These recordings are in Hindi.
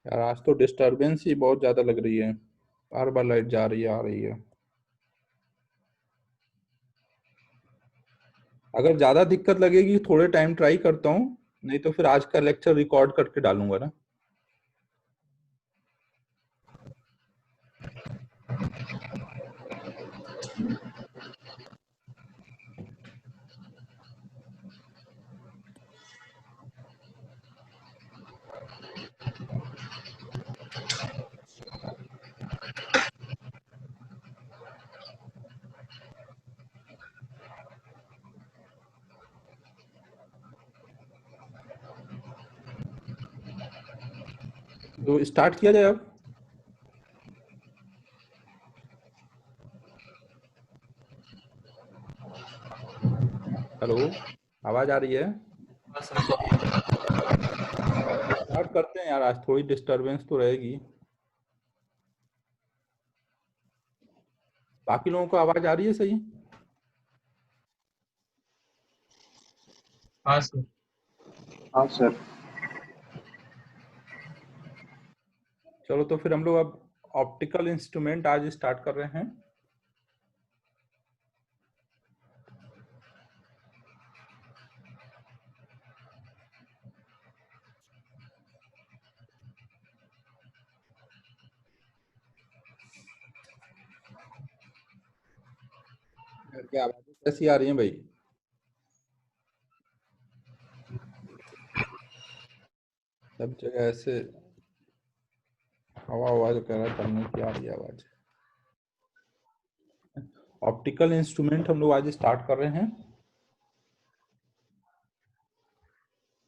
यार आज तो डिस्टरबेंस ही बहुत ज्यादा लग रही है। बार बार लाइट जा रही है आ रही है। अगर ज्यादा दिक्कत लगेगी थोड़े टाइम ट्राई करता हूँ। नहीं तो फिर आज का लेक्चर रिकॉर्ड करके डालूंगा ना। तो स्टार्ट किया जाए अब। हेलो, आवाज आ रही है? स्टार्ट करते हैं यार, आज थोड़ी डिस्टरबेंस तो रहेगी। बाकी लोगों को आवाज आ रही है सही? हाँ सर। हाँ सर। चलो तो फिर हम लोग अब ऑप्टिकल इंस्ट्रूमेंट आज स्टार्ट कर रहे हैं। क्या आवाज कैसी आ रही है भाई? सब जगह ऐसे हवा आवाज वगैरह करने की आ रही है आवाज। ऑप्टिकल इंस्ट्रूमेंट हम लोग आज स्टार्ट कर रहे हैं।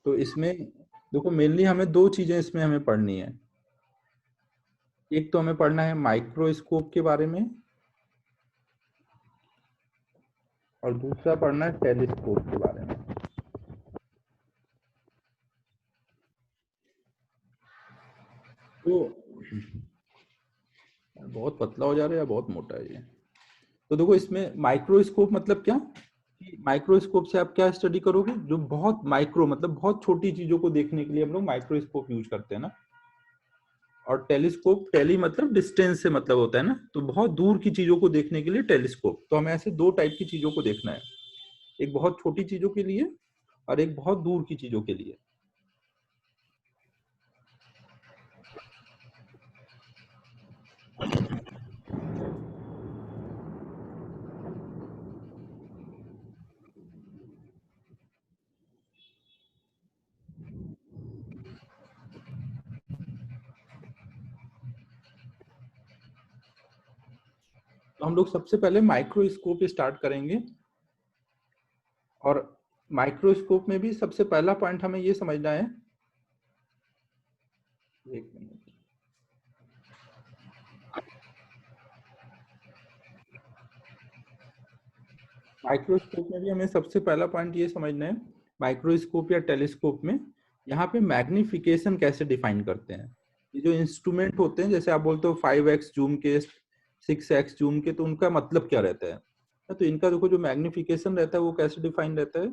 तो इसमें देखो, मेनली हमें दो चीजें इसमें हमें पढ़नी है। एक तो हमें पढ़ना है माइक्रोस्कोप के बारे में, और दूसरा पढ़ना है टेलीस्कोप के बारे में। तो बहुत पतला हो जा रहा है या बहुत मोटा है ये? तो देखो, इसमें माइक्रोस्कोप मतलब क्या कि माइक्रोस्कोप से आप क्या स्टडी करोगे, जो बहुत माइक्रो मतलब बहुत छोटी चीजों को देखने के लिए हम लोग माइक्रोस्कोप यूज करते हैं ना। और टेलीस्कोप, टेली मतलब डिस्टेंस से मतलब होता है ना, तो बहुत दूर की चीजों को देखने के लिए टेलीस्कोप। तो हमें ऐसे दो टाइप की चीजों को देखना है, एक बहुत छोटी चीजों के लिए और एक बहुत दूर की चीजों के लिए। तो हम लोग सबसे पहले माइक्रोस्कोप स्टार्ट करेंगे। और माइक्रोस्कोप में भी सबसे पहला पॉइंट हमें ये समझना है। एक मिनट। माइक्रोस्कोप में भी हमें सबसे पहला पॉइंट ये समझना है, माइक्रोस्कोप या टेलीस्कोप में यहाँ पे मैग्निफिकेशन कैसे डिफाइन करते हैं। ये जो इंस्ट्रूमेंट होते हैं, जैसे आप बोलते हो 5x जूम के, 6x जूम के, तो उनका मतलब क्या रहता है? तो इनका देखो, जो मैग्निफिकेशन रहता है वो कैसे डिफाइन रहता है।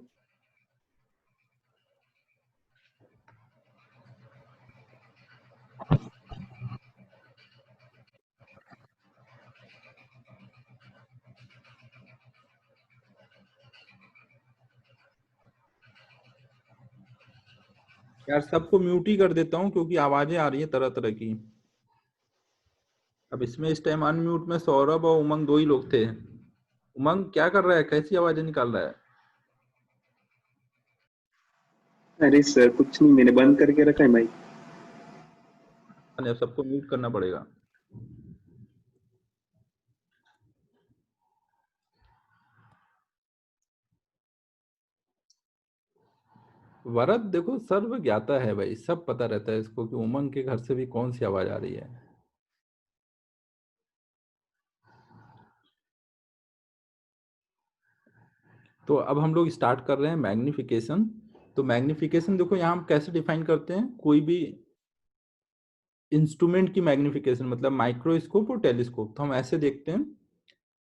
यार सबको म्यूट ही कर देता हूँ क्योंकि आवाजें आ रही है तरह तरह की। अब इसमें इस टाइम अनम्यूट में सौरभ और उमंग दो ही लोग थे। उमंग क्या कर रहा है, कैसी आवाजें निकाल रहा है? अरे सर कुछ नहीं, मैंने बंद करके रखा है माइक। अब सबको म्यूट करना पड़ेगा। वरद देखो, सर्व ज्ञाता है भाई, सब पता रहता है इसको कि उमंग के घर से भी कौन सी आवाज आ रही है। तो अब हम लोग स्टार्ट कर रहे हैं मैग्निफिकेशन। तो मैग्निफिकेशन देखो, यहाँ हम कैसे डिफाइन करते हैं कोई भी इंस्ट्रूमेंट की मैग्निफिकेशन, मतलब माइक्रोस्कोप और टेलीस्कोप। तो हम ऐसे देखते हैं,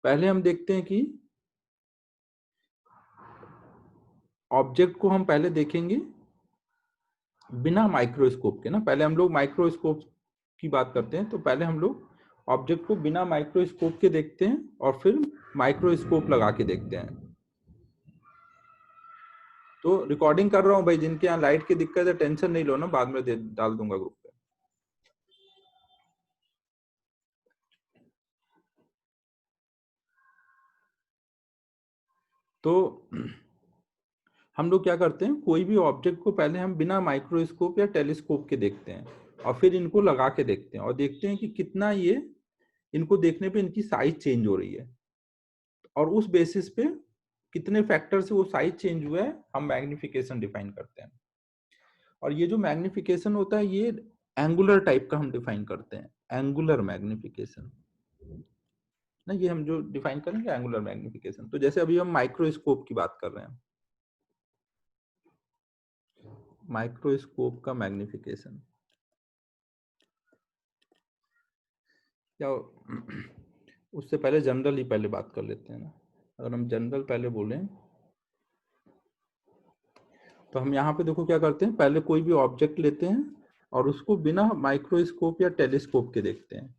पहले हम देखते हैं कि ऑब्जेक्ट को हम पहले देखेंगे बिना माइक्रोस्कोप के ना, पहले हम लोग माइक्रोस्कोप की बात करते हैं, तो पहले हम लोग ऑब्जेक्ट को बिना माइक्रोस्कोप के देखते हैं और फिर माइक्रोस्कोप लगा के देखते हैं। तो रिकॉर्डिंग कर रहा हूँ भाई, जिनके यहाँ लाइट की दिक्कत है टेंशन नहीं लो ना, बाद में डाल दूंगा ग्रुप पे। तो हम लोग क्या करते हैं, कोई भी ऑब्जेक्ट को पहले हम बिना माइक्रोस्कोप या टेलीस्कोप के देखते हैं और फिर इनको लगा के देखते हैं और देखते हैं कि कितना ये, इनको देखने पे इनकी साइज चेंज हो रही है, और उस बेसिस पे कितने फैक्टर से वो साइज चेंज हुआ है हम मैग्निफिकेशन डिफाइन करते हैं। और ये जो मैग्निफिकेशन होता है ये एंगुलर टाइप का हम डिफाइन करते हैं, एंगुलर मैग्निफिकेशन ना, ये हम जो डिफाइन करेंगे एंगुलर मैग्निफिकेशन। तो जैसे अभी हम माइक्रोस्कोप की बात कर रहे हैं, माइक्रोस्कोप का मैग्निफिकेशन क्या, उससे पहले जनरल ही पहले बात कर लेते हैं ना। अगर हम जनरल पहले बोलें तो हम यहाँ पे देखो क्या करते हैं, पहले कोई भी ऑब्जेक्ट लेते हैं और उसको बिना माइक्रोस्कोप या टेलीस्कोप के देखते हैं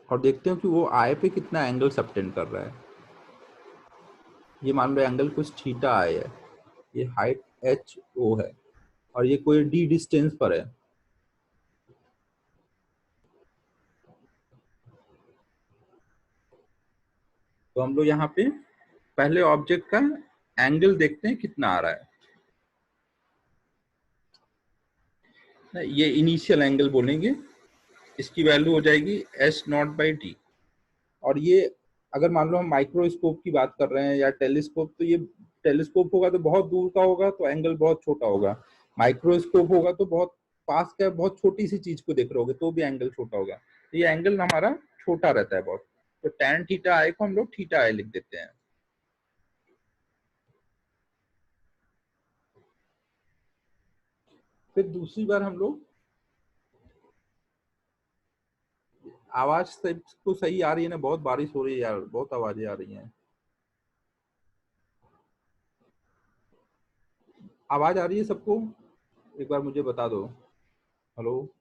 और देखते हैं कि वो आई पे कितना एंगल सबटेंड कर रहा है। ये मान लो एंगल कुछ थीटा आई है, ये हाइट एच ओ है और ये कोई डी डिस्टेंस पर है। तो हम लोग यहाँ पे पहले ऑब्जेक्ट का एंगल देखते हैं कितना आ रहा है, ये इनिशियल एंगल बोलेंगे, इसकी वैल्यू हो जाएगी एस नॉट बाई टी। और ये अगर मान लो हम माइक्रोस्कोप की बात कर रहे हैं या टेलीस्कोप, तो ये टेलीस्कोप होगा तो बहुत दूर का होगा तो एंगल बहुत छोटा होगा, माइक्रोस्कोप होगा तो बहुत पास का बहुत छोटी सी चीज को देख रहे होगे तो भी एंगल छोटा होगा। तो ये एंगल हमारा छोटा रहता है बहुत। तो tan थीटा आई को हम लोग थीटा आई लिख देते हैं। फिर दूसरी बार हम लोग, आवाज सबको सही आ रही है ना, बहुत बारिश हो रही है यार, बहुत आवाजें आ रही हैं। आवाज आ रही है सबको, एक बार मुझे बता दो। हेलो।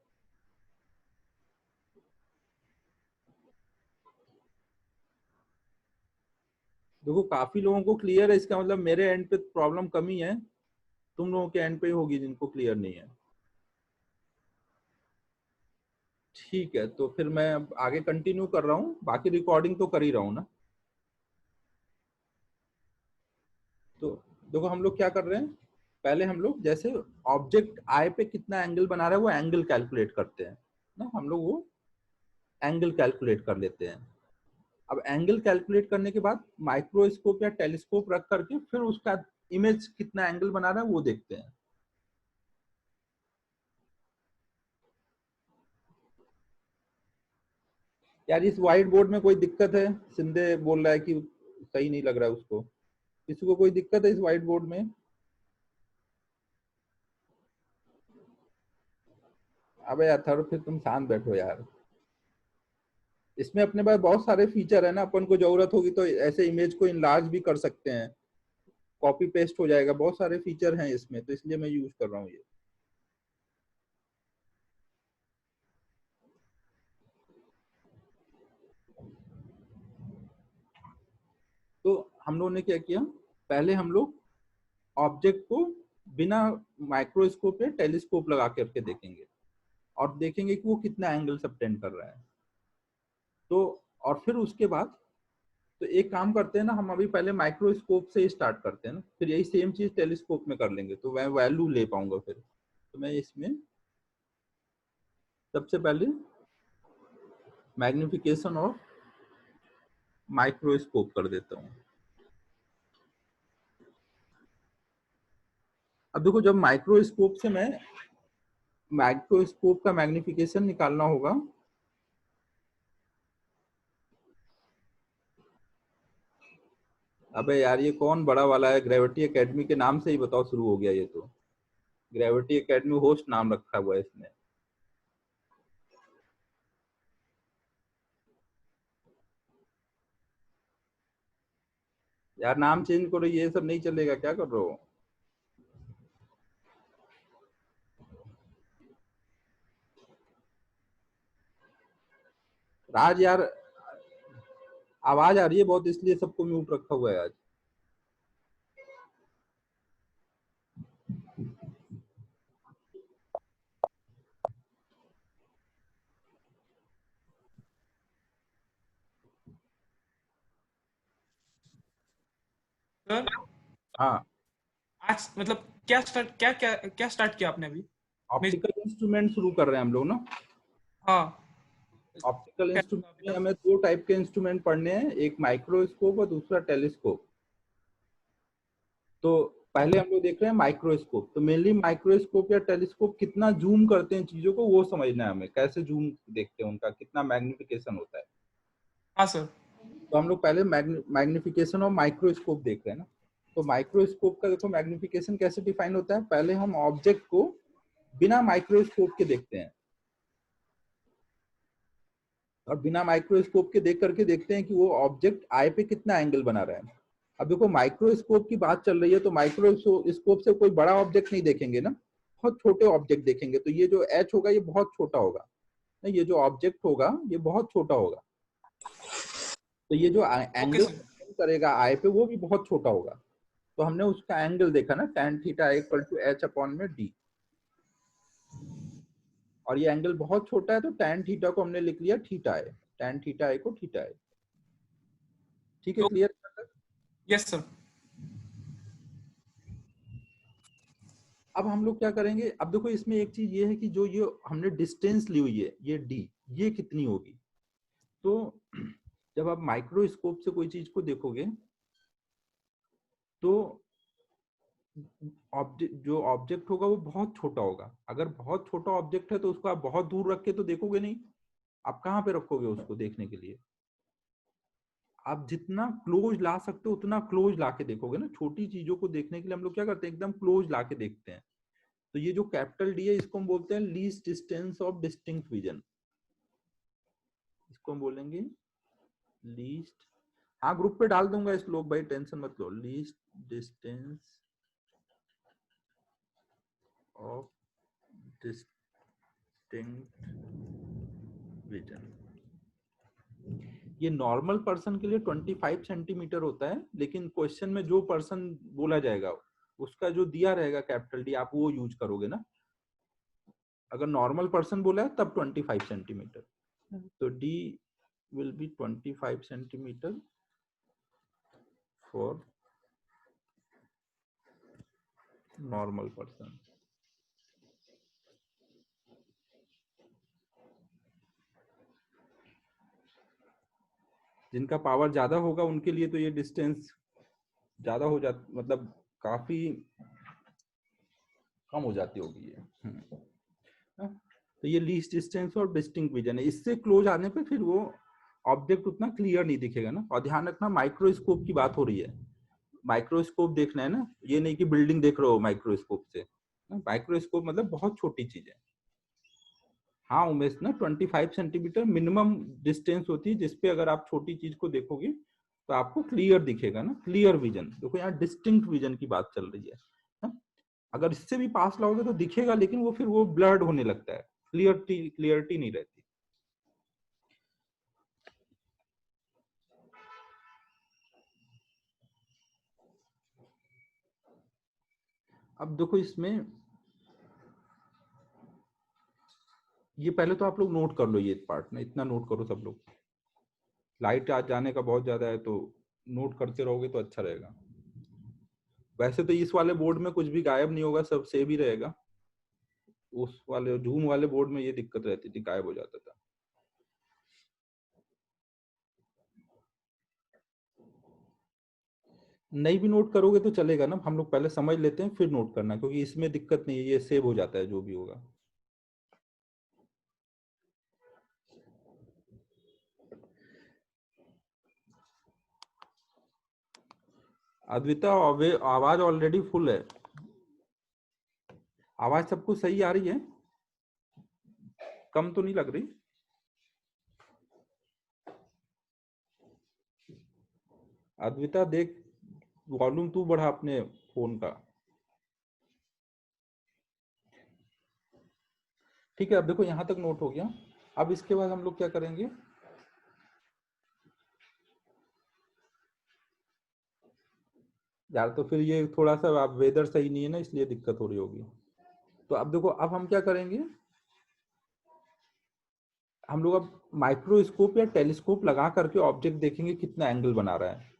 देखो काफी लोगों को क्लियर है, इसका मतलब मेरे एंड पे प्रॉब्लम कम ही है, तुम लोगों के एंड पे ही होगी जिनको क्लियर नहीं है। ठीक है, तो फिर मैं अब आगे कंटिन्यू कर रहा हूँ, बाकी रिकॉर्डिंग तो कर ही रहा हूँ ना। तो देखो हम लोग क्या कर रहे हैं, पहले हम लोग जैसे ऑब्जेक्ट आई पे कितना एंगल बना रहा है वो एंगल कैलकुलेट करते हैं ना, हम लोग वो एंगल कैलकुलेट कर लेते हैं। अब एंगल कैलकुलेट करने के बाद माइक्रोस्कोप या टेलीस्कोप रख करके फिर उसका इमेज कितना एंगल बना रहा है वो देखते हैं। यार इस व्हाइट बोर्ड में कोई दिक्कत है? सिंधे बोल रहा है कि सही नहीं लग रहा है उसको, किसी को कोई दिक्कत है इस व्हाइट बोर्ड में? अबे यार थर फिर तुम शांत बैठो यार, इसमें अपने पास बहुत सारे फीचर है ना, अपन को जरूरत होगी तो ऐसे इमेज को इनलार्ज भी कर सकते हैं, कॉपी पेस्ट हो जाएगा, बहुत सारे फीचर हैं इसमें, तो इसलिए मैं यूज कर रहा हूँ ये। तो हम लोगों ने क्या किया, पहले हम लोग ऑब्जेक्ट को बिना माइक्रोस्कोप या टेलीस्कोप लगा करके देखेंगे और देखेंगे कि वो कितना एंगल सबटेंड कर रहा है। तो और फिर उसके बाद तो एक काम करते हैं ना, हम अभी पहले माइक्रोस्कोप से ही स्टार्ट करते हैं ना, फिर यही सेम चीज टेलीस्कोप में कर लेंगे तो मैं वैल्यू ले पाऊंगा फिर। तो मैं इसमें सबसे पहले मैग्निफिकेशन ऑफ माइक्रोस्कोप कर देता हूँ। अब देखो जब माइक्रोस्कोप से मैं माइक्रोस्कोप का मैग्निफिकेशन निकालना होगा, अबे यार ये कौन बड़ा वाला है, ग्रेविटी एकेडमी के नाम से ही बताओ शुरू हो गया ये तो, ग्रेविटी एकेडमी होस्ट नाम रखा हुआ है इसने। यार नाम चेंज करो, ये सब नहीं चलेगा, क्या कर रहे हो? राज यार, आवाज आ रही है बहुत, इसलिए सबको म्यूट रखा हुआ है आज। सर हाँ, आज मतलब क्या स्टार्ट क्या क्या क्या स्टार्ट किया आपने अभी? ऑप्टिकल इंस्ट्रूमेंट शुरू कर रहे हैं हम लोग ना। हाँ ऑप्टिकल क्या था अभी इंस्ट्रूमेंट में तक? हमें दो टाइप के इंस्ट्रूमेंट पढ़ने हैं, एक माइक्रोस्कोप और दूसरा टेलीस्कोप। तो पहले हम लोग देख रहे हैं माइक्रोस्कोप। तो मेनली माइक्रोस्कोप या टेलीस्कोप कितना जूम करते हैं चीजों को, वो समझना है हमें, कैसे जूम देखते हैं, उनका कितना मैग्निफिकेशन होता है। हाँ सर। तो हम लोग पहले मैग्निफिकेशन और माइक्रोस्कोप देख रहे हैं ना। तो माइक्रोस्कोप का देखो मैग्निफिकेशन कैसे डिफाइन होता है। पहले हम ऑब्जेक्ट को बिना माइक्रोस्कोप के देखते हैं, और बिना माइक्रोस्कोप के देख करके देखते हैं कि वो ऑब्जेक्ट आई पे कितना एंगल बना रहा है। अब देखो माइक्रोस्कोप की बात चल रही है, तो माइक्रोस्कोप से कोई बड़ा ऑब्जेक्ट नहीं देखेंगे ना, बहुत छोटे ऑब्जेक्ट देखेंगे। तो ये जो एच होगा ये बहुत छोटा होगा, ये जो ऑब्जेक्ट होगा ये बहुत छोटा होगा। तो ये जो ओके एंगल सर। करेगा आई पे वो भी बहुत छोटा होगा। तो हमने उसका एंगल देखा ना, tan theta equal to H upon में डी। और ये एंगल बहुत छोटा है, तो tan थीटा को हमने लिख लिया थीटा है, tan थीटा आई को थीटा है। ठीक है, क्लियर? Yes sir. अब हम लोग क्या करेंगे, अब देखो इसमें एक चीज ये है कि जो ये हमने डिस्टेंस ली हुई है ये डी, ये कितनी होगी। तो जब आप माइक्रोस्कोप से कोई चीज को देखोगे तो ऑब्जेक्ट, जो ऑब्जेक्ट होगा वो बहुत छोटा होगा। अगर बहुत छोटा ऑब्जेक्ट है तो उसको आप बहुत दूर रख के तो देखोगे नहीं, आप कहाँ पे रखोगे उसको देखने के लिए। आप जितना क्लोज ला सकते हो उतना क्लोज ला के देखोगे ना। छोटी चीजों को देखने के लिए हम लोग क्या करते हैं, एकदम क्लोज ला के देखते हैं। तो ये जो कैपिटल डी है इसको हम बोलते हैं least distance of distinct vision. इसको हम बोलेंगे लीस्ट, हाँ ग्रुप पे डाल दूंगा इस लोग, भाई टेंशन मत लो। Least distance of distinct vision. ये नॉर्मल पर्सन के लिए 25 सेंटीमीटर होता है, लेकिन क्वेश्चन में जो पर्सन बोला जाएगा उसका जो दिया रहेगा कैपिटल डी, आप वो यूज करोगे ना। अगर नॉर्मल पर्सन बोला है तब 25 सेंटीमीटर, तो D will be 25 centimetre for normal person. जिनका पावर ज्यादा होगा उनके लिए तो ये डिस्टेंस ज्यादा हो जाता, मतलब काफी कम हो जाती होगी ये। तो ये लीस्ट डिस्टेंस और डिस्टिंक्ट विजन है। इससे क्लोज आने पे फिर वो ऑब्जेक्ट उतना क्लियर नहीं दिखेगा ना। और ध्यान रखना माइक्रोस्कोप की बात हो रही है, माइक्रोस्कोप देखना है ना, ये नहीं कि बिल्डिंग देख रहे हो माइक्रोस्कोप से। माइक्रोस्कोप मतलब बहुत छोटी चीज है। हाँ उमेश ना, 25 सेंटीमीटर मिनिमम डिस्टेंस होती है जिसपे अगर आप छोटी चीज को देखोगे तो आपको क्लियर दिखेगा ना, क्लियर विजन। देखो यहाँ डिस्टिंक्ट विजन की बात चल रही है ना? अगर इससे भी पास लाओगे तो दिखेगा, लेकिन वो फिर वो ब्लर्ड होने लगता है, क्लियरिटी नहीं रहती। अब देखो इसमें ये पहले तो आप लोग नोट कर लो, ये पार्ट ना इतना नोट करो सब लोग। लाइट आज जाने का बहुत ज्यादा है, तो नोट करते रहोगे तो अच्छा रहेगा। वैसे तो इस वाले बोर्ड में कुछ भी गायब नहीं होगा, सब सेव ही रहेगा। उस वाले जूम वाले बोर्ड में ये दिक्कत रहती थी, गायब हो जाता था। नहीं भी नोट करोगे तो चलेगा ना, हम लोग पहले समझ लेते हैं फिर नोट करना, क्योंकि इसमें दिक्कत नहीं है, ये सेव हो जाता है जो भी होगा। अद्विता आवाज ऑलरेडी फुल है, आवाज सबको सही आ रही है, कम तो नहीं लग रही? अद्विता देख, वॉल्यूम तू बढ़ा अपने फोन का। ठीक है, अब देखो यहाँ तक नोट हो गया। अब इसके बाद हम लोग क्या करेंगे, यार तो फिर ये थोड़ा सा आप वेदर सही नहीं है ना, इसलिए दिक्कत हो रही होगी। तो अब देखो, अब हम क्या करेंगे, हम लोग अब माइक्रोस्कोप या टेलीस्कोप लगा करके ऑब्जेक्ट देखेंगे कितना एंगल बना रहा है।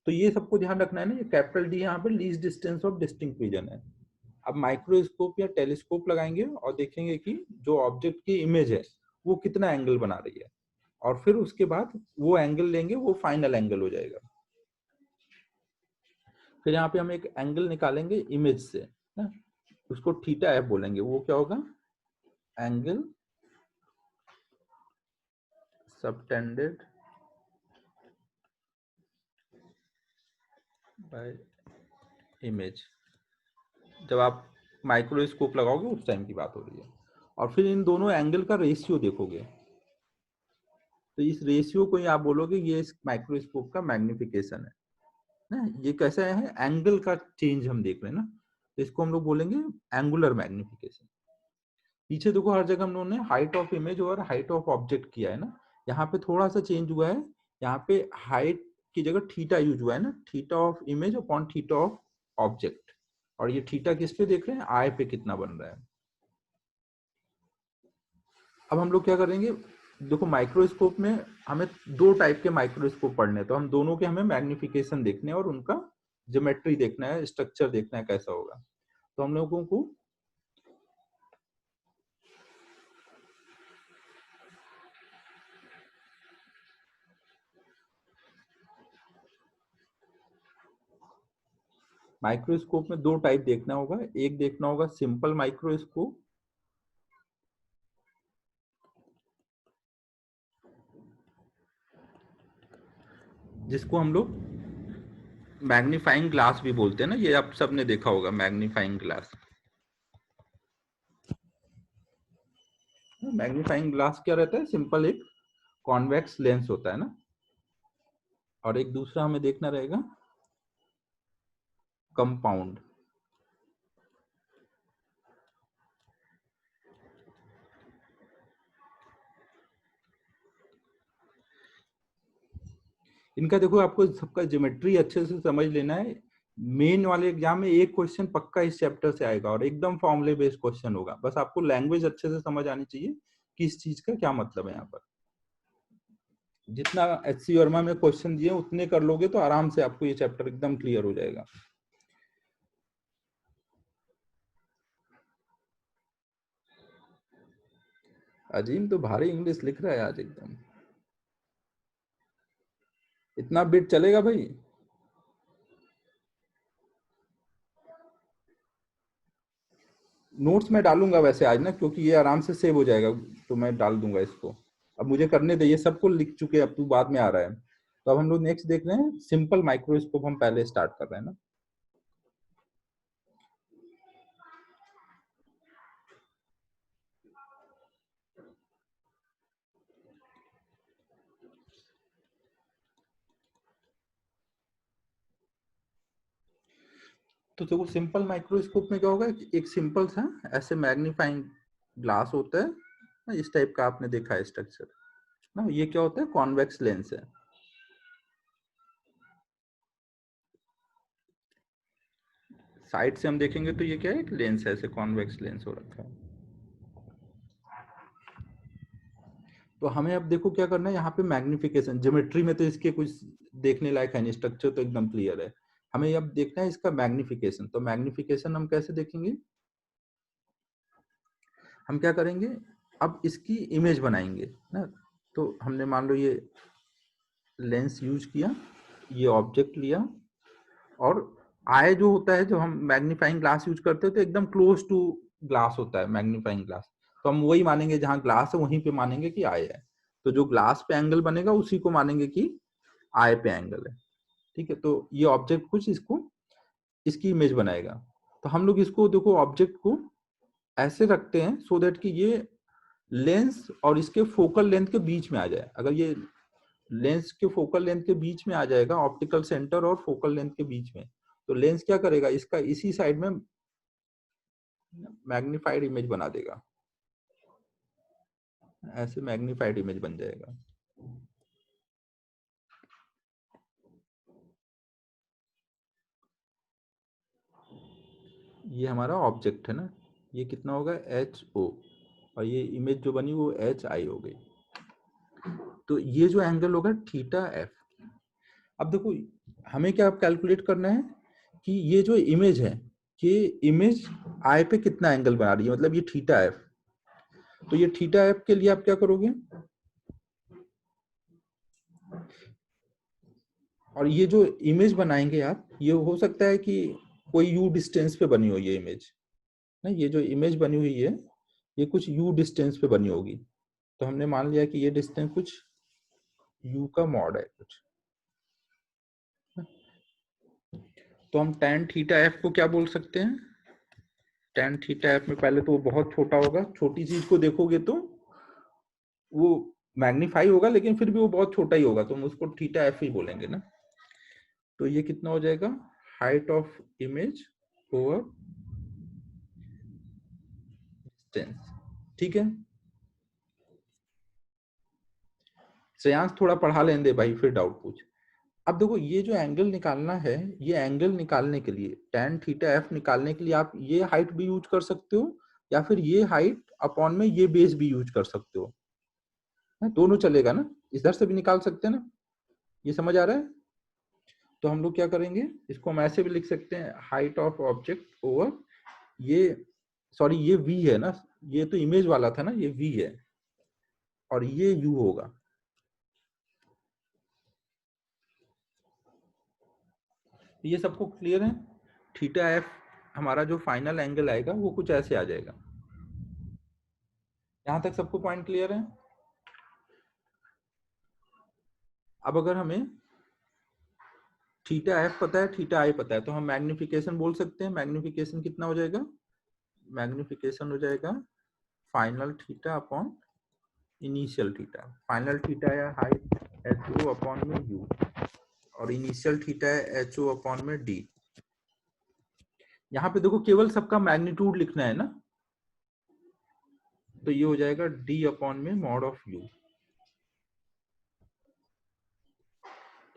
तो ये सबको ध्यान रखना है ना, ये कैपिटल डी यहाँ पे least distance of distinct region है। अब माइक्रोस्कोप या टेलीस्कोप लगाएंगे और देखेंगे कि जो ऑब्जेक्ट की इमेज है वो कितना एंगल बना रही है, और फिर उसके बाद वो एंगल लेंगे, वो फाइनल एंगल हो जाएगा। फिर यहाँ पे हम एक एंगल निकालेंगे इमेज से ना, उसको थीटा एफ बोलेंगे। वो क्या होगा, एंगल सबटेंडेड बाय इमेज। जब आप माइक्रोस्कोप लगाओगे उस टाइम की बात हो रही है। और फिर इन दोनों एंगल का रेशियो देखोगे, तो इस रेशियो को ही आप बोलोगे ये इस माइक्रोस्कोप का मैग्निफिकेशन है ना। ये कैसा है, एंगल का चेंज हम देख रहे हैं ना, तो इसको हम लोग बोलेंगे एंगुलर मैग्निफिकेशन। पीछे देखो हर जगह हम लोगों ने हाइट ऑफ इमेज और हाइट ऑफ ऑब्जेक्ट किया है ना, यहाँ पे थोड़ा सा चेंज हुआ है। यहाँ पे हाइट की जगह थीटा यूज हुआ है ना, theta of image upon theta of object. और ये थीटा किस पे देख रहे हैं, आई पे कितना बन रहा है। अब हम लोग क्या करेंगे, देखो माइक्रोस्कोप में हमें दो टाइप के माइक्रोस्कोप पढ़ने हैं, तो हम दोनों के हमें मैग्निफिकेशन देखने हैं और उनका ज्योमेट्री देखना है, स्ट्रक्चर देखना है कैसा होगा। तो हम लोगों को माइक्रोस्कोप में दो टाइप देखना होगा। एक देखना होगा सिंपल माइक्रोस्कोप, जिसको हम लोग मैग्नीफाइंग ग्लास भी बोलते हैं ना, ये आप सबने देखा होगा मैग्नीफाइंग ग्लास। मैग्नीफाइंग ग्लास क्या रहता है, सिंपल एक कॉन्वेक्स लेंस होता है ना। और एक दूसरा हमें देखना रहेगा कंपाउंड। इनका देखो, आपको सबका ज्योमेट्री अच्छे से समझ लेना है। मेन वाले एग्जाम में एक क्वेश्चन पक्का इस चैप्टर से आएगा और एकदम फॉर्मूले बेस्ड क्वेश्चन होगा। बस आपको लैंग्वेज अच्छे से समझ आनी चाहिए कि इस चीज का क्या मतलब है। यहाँ पर जितना एचसी वर्मा में क्वेश्चन दिए उतने कर लोगे तो आराम से आपको ये चैप्टर एकदम क्लियर हो जाएगा। अजीम तो भारी इंग्लिश लिख रहा है आज एकदम। इतना बिट चलेगा भाई। नोट्स में डालूंगा वैसे आज ना, क्योंकि ये आराम से सेव हो जाएगा, तो मैं डाल दूंगा इसको। अब मुझे करने दे, ये सबको लिख चुके हैं, अब तू बाद में आ रहा है। तो अब हम लोग नेक्स्ट देख रहे हैं सिंपल माइक्रोस्कोप, हम पहले स्टार्ट कर रहे हैं ना। तो देखो सिंपल माइक्रोस्कोप में क्या होगा, एक सिंपल सा ऐसे मैग्नीफाइंग ग्लास होता है ना, इस टाइप का आपने देखा है स्ट्रक्चर ना। ये क्या होता है, कॉन्वेक्स लेंस है। साइड से हम देखेंगे तो ये क्या है, एक लेंस है, ऐसे कॉन्वेक्स लेंस हो रखा है। तो हमें अब देखो क्या करना है, यहाँ पे मैग्निफिकेशन, ज्योमेट्री में तो इसके कुछ देखने लायक है नहीं, स्ट्रक्चर तो एकदम क्लियर है। हमें अब देखना है इसका मैग्निफिकेशन। तो मैग्निफिकेशन हम कैसे देखेंगे, हम क्या करेंगे, अब इसकी इमेज बनाएंगे ना। तो हमने मान लो ये लेंस यूज किया, ये ऑब्जेक्ट लिया, और आई जो होता है, जो हम मैग्नीफाइंग ग्लास यूज करते हैं तो एकदम क्लोज टू ग्लास होता है मैग्नीफाइंग ग्लास। तो हम वही मानेंगे, जहां ग्लास है वहीं पे मानेंगे कि आई है। तो जो ग्लास पे एंगल बनेगा उसी को मानेंगे कि आई पे एंगल है। ठीक है, तो ये ऑब्जेक्ट कुछ इसको, इसकी इमेज बनाएगा। तो हम लोग इसको देखो ऑब्जेक्ट को ऐसे रखते हैं सो दैट कि ये लेंस और इसके फोकल लेंथ के बीच में आ जाए। अगर ये लेंस के फोकल लेंथ के बीच में आ जाएगा, ऑप्टिकल सेंटर और फोकल लेंथ के बीच में, तो लेंस क्या करेगा, इसका इसी साइड में मैग्नीफाइड इमेज बना देगा। ऐसे मैग्नीफाइड इमेज बन जाएगा। ये हमारा ऑब्जेक्ट है ना, ये कितना होगा एच ओ, और ये इमेज जो बनी वो एच आई हो गई। तो ये जो एंगल होगा थीटा एफ। अब देखो हमें क्या कैलकुलेट करना है कि ये जो इमेज है, ये इमेज आई पे कितना एंगल बना रही है, मतलब ये थीटा एफ। तो ये थीटा एफ के लिए आप क्या करोगे, और ये जो इमेज बनाएंगे आप, ये हो सकता है कि कोई यू डिस्टेंस पे बनी हो ये इमेज ना, ये जो इमेज बनी हुई है ये कुछ यू डिस्टेंस पे बनी होगी। तो हमने मान लिया कि ये डिस्टेंस कुछ यू का मॉड है कुछ। तो हम tan थीटा एफ को क्या बोल सकते हैं, tan थीटा एफ में पहले तो वो बहुत छोटा होगा, छोटी चीज को देखोगे तो वो मैग्नीफाई होगा, लेकिन फिर भी वो बहुत छोटा ही होगा, तो हम उसको थीटा एफ ही बोलेंगे ना। तो ये कितना हो जाएगा, height of image over distance. ठीक है, श्रेयांश थोड़ा पढ़ा लेने दे भाई, फिर डाउट पूछ। अब देखो ये जो एंगल निकालना है, ये एंगल निकालने के लिए tan थीटा एफ निकालने के लिए आप ये हाइट भी यूज कर सकते हो, या फिर ये हाइट अपॉन में ये बेस भी यूज कर सकते हो, दोनों चलेगा ना, इधर से भी निकाल सकते हैं ना। ये समझ आ रहा है? तो हम लोग क्या करेंगे, इसको हम ऐसे भी लिख सकते हैं, हाइट ऑफ ऑब्जेक्ट ओवर ये, सॉरी ये v है ना, ये तो इमेज वाला था ना, ये v है और ये u होगा। ये सबको क्लियर है? थीटा एफ हमारा जो फाइनल एंगल आएगा वो कुछ ऐसे आ जाएगा। यहां तक सबको पॉइंट क्लियर है? अब अगर हमें थीटा एफ पता है, थीटा आई पता है, तो हम मैग्निफिकेशन बोल सकते हैं। मैग्निफिकेशन कितना हो जाएगा, मैग्निफिकेशन हो जाएगा final theta upon initial theta. Final theta है हाइट एच ओ अपॉन में यू, और इनिशियल थीटा है एच ओ अपॉन में डी। यहाँ पे देखो केवल सबका मैग्नीट्यूड लिखना है ना, तो ये हो जाएगा डी अपॉन में मॉड ऑफ यू।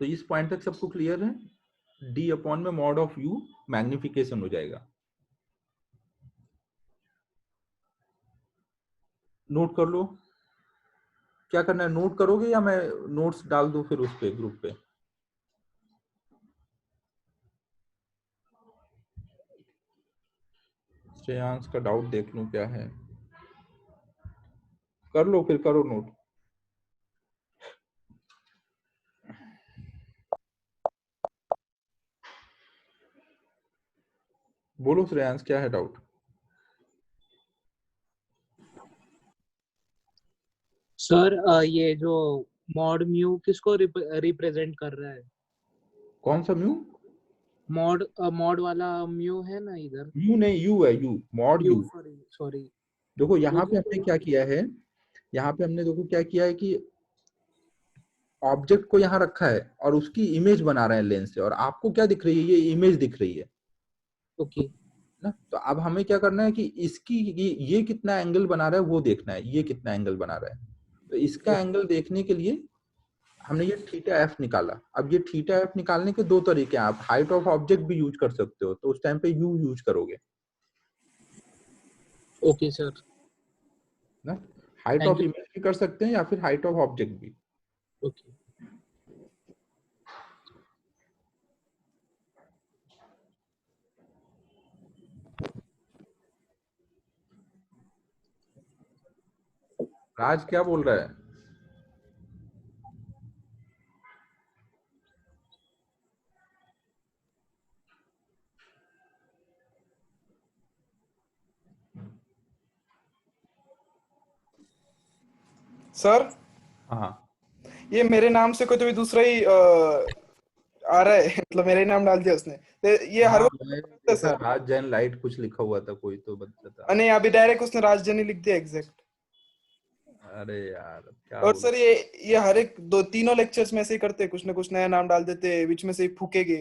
तो इस पॉइंट तक सबको क्लियर है? डी अपॉन में मॉड ऑफ यू मैग्निफिकेशन हो जाएगा। नोट कर लो, क्या करना है, नोट करोगे या मैं नोट्स डाल दूं फिर उस पे ग्रुप पे? श्रेयांश का डाउट देख लूं क्या है, कर लो फिर, करो नोट। बोलो श्रेयांश क्या है डाउट? सर ये जो मॉड म्यू किसको रिप्रेजेंट कर रहा है? कौन सा म्यू? मॉड वाला म्यू है ना इधर, यू नहीं, यू है, you mod you, you. Sorry sorry. देखो यहाँ पे हमने क्या किया है, यहाँ पे हमने देखो क्या किया है कि ऑब्जेक्ट को यहाँ रखा है और उसकी इमेज बना रहे हैं लेंस से, और आपको क्या दिख रही है, ये इमेज दिख रही है ओके ना। तो अब हमें क्या करना है कि इसकी ये कितना एंगल बना रहा है वो देखना है, ये कितना एंगल बना रहा है। तो इसका एंगल देखने के लिए हमने ये थीटा एफ निकाला। अब ये थीटा एफ निकालने के दो तरीके हैं, आप हाइट ऑफ ऑब्जेक्ट भी यूज कर सकते हो, तो उस टाइम पे यू यूज करोगे ओके सर, ना। Height thank of you. Image भी कर सकते हैं या फिर हाइट ऑफ ऑब्जेक्ट भी। ओके राज क्या बोल रहा है? सर हाँ ये मेरे नाम से कोई तो भी दूसरा ही आ रहा है मतलब मेरा ही नाम डाल दिया उसने, तो ये हर हाँ, वक्त मैंने होता है देखा सर। राज जैन लाइट कुछ लिखा हुआ था, कोई तो बच्चा था। नहीं अभी डायरेक्ट उसने राजधानी लिख दिया एग्जैक्ट। अरे यार अब क्या और बोलूं। सर ये हर एक दो तीनों लेक्चर्स में ऐसे ही करते हैं, कुछ ना कुछ नया नाम डाल देते हैं, बीच में से ही फूकेगे।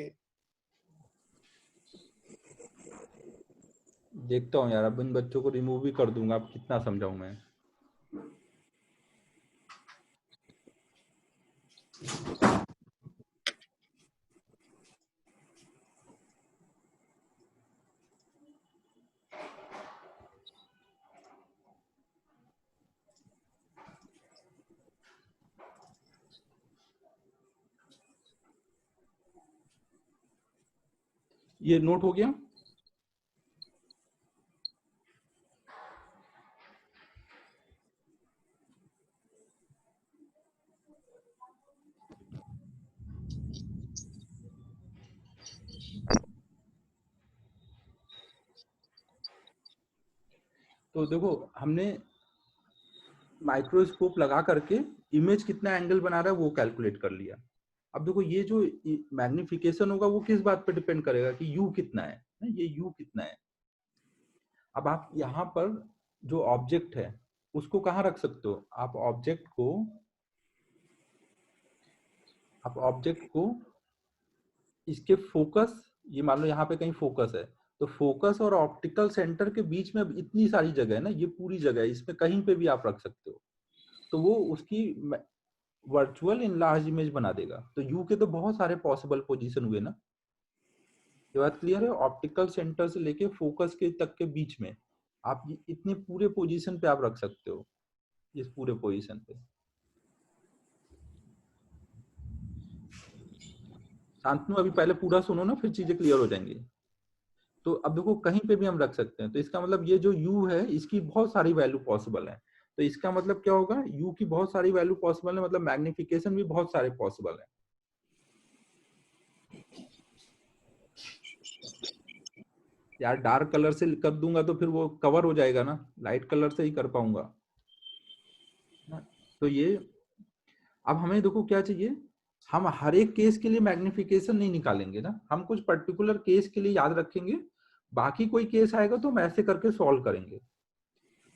देखता हूँ यार, अब इन बच्चों को रिमूव भी कर दूंगा, अब कितना समझाऊं मैं। ये नोट हो गया? तो देखो हमने माइक्रोस्कोप लगा करके इमेज कितना एंगल बना रहा है वो कैलकुलेट कर लिया। अब देखो ये जो मैग्निफिकेशन होगा वो किस बात पे डिपेंड करेगा कि यू कितना है, ये यू कितना है। अब आप यहाँ पर जो ऑब्जेक्ट है उसको कहाँ रख सकते हो? आप ऑब्जेक्ट को इसके फोकस, ये मान लो यहाँ पे कहीं फोकस है, तो फोकस और ऑप्टिकल सेंटर के बीच में इतनी सारी जगह है ना, ये पूरी जगह है, इसमें कहीं पे भी आप रख सकते हो, तो वो उसकी वर्चुअल इनलार्ज इमेज बना देगा। तो यू के तो बहुत सारे पॉसिबल पोजीशन हुए ना, ये बात क्लियर है? ऑप्टिकल सेंटर से लेके फोकस के तक के बीच में आप इतने पूरे पोजीशन पे आप रख सकते हो, इस पूरे पोजीशन पे। शांतनु अभी पहले पूरा सुनो ना, फिर चीजें क्लियर हो जाएंगी। तो अब देखो कहीं पे भी हम रख सकते हैं, तो इसका मतलब ये जो u है इसकी बहुत सारी वैल्यू पॉसिबल है। तो इसका मतलब क्या होगा? u की बहुत सारी वैल्यू पॉसिबल है, मतलब मैग्निफिकेशन भी बहुत सारे पॉसिबल है। यार डार्क कलर से कर दूंगा तो फिर वो कवर हो जाएगा ना, लाइट कलर से ही कर पाऊंगा। तो ये अब हमें देखो क्या चाहिए, हम हर एक केस के लिए मैग्निफिकेशन नहीं निकालेंगे ना, हम कुछ पर्टिकुलर केस के लिए याद रखेंगे, बाकी कोई केस आएगा तो हम ऐसे करके सॉल्व करेंगे।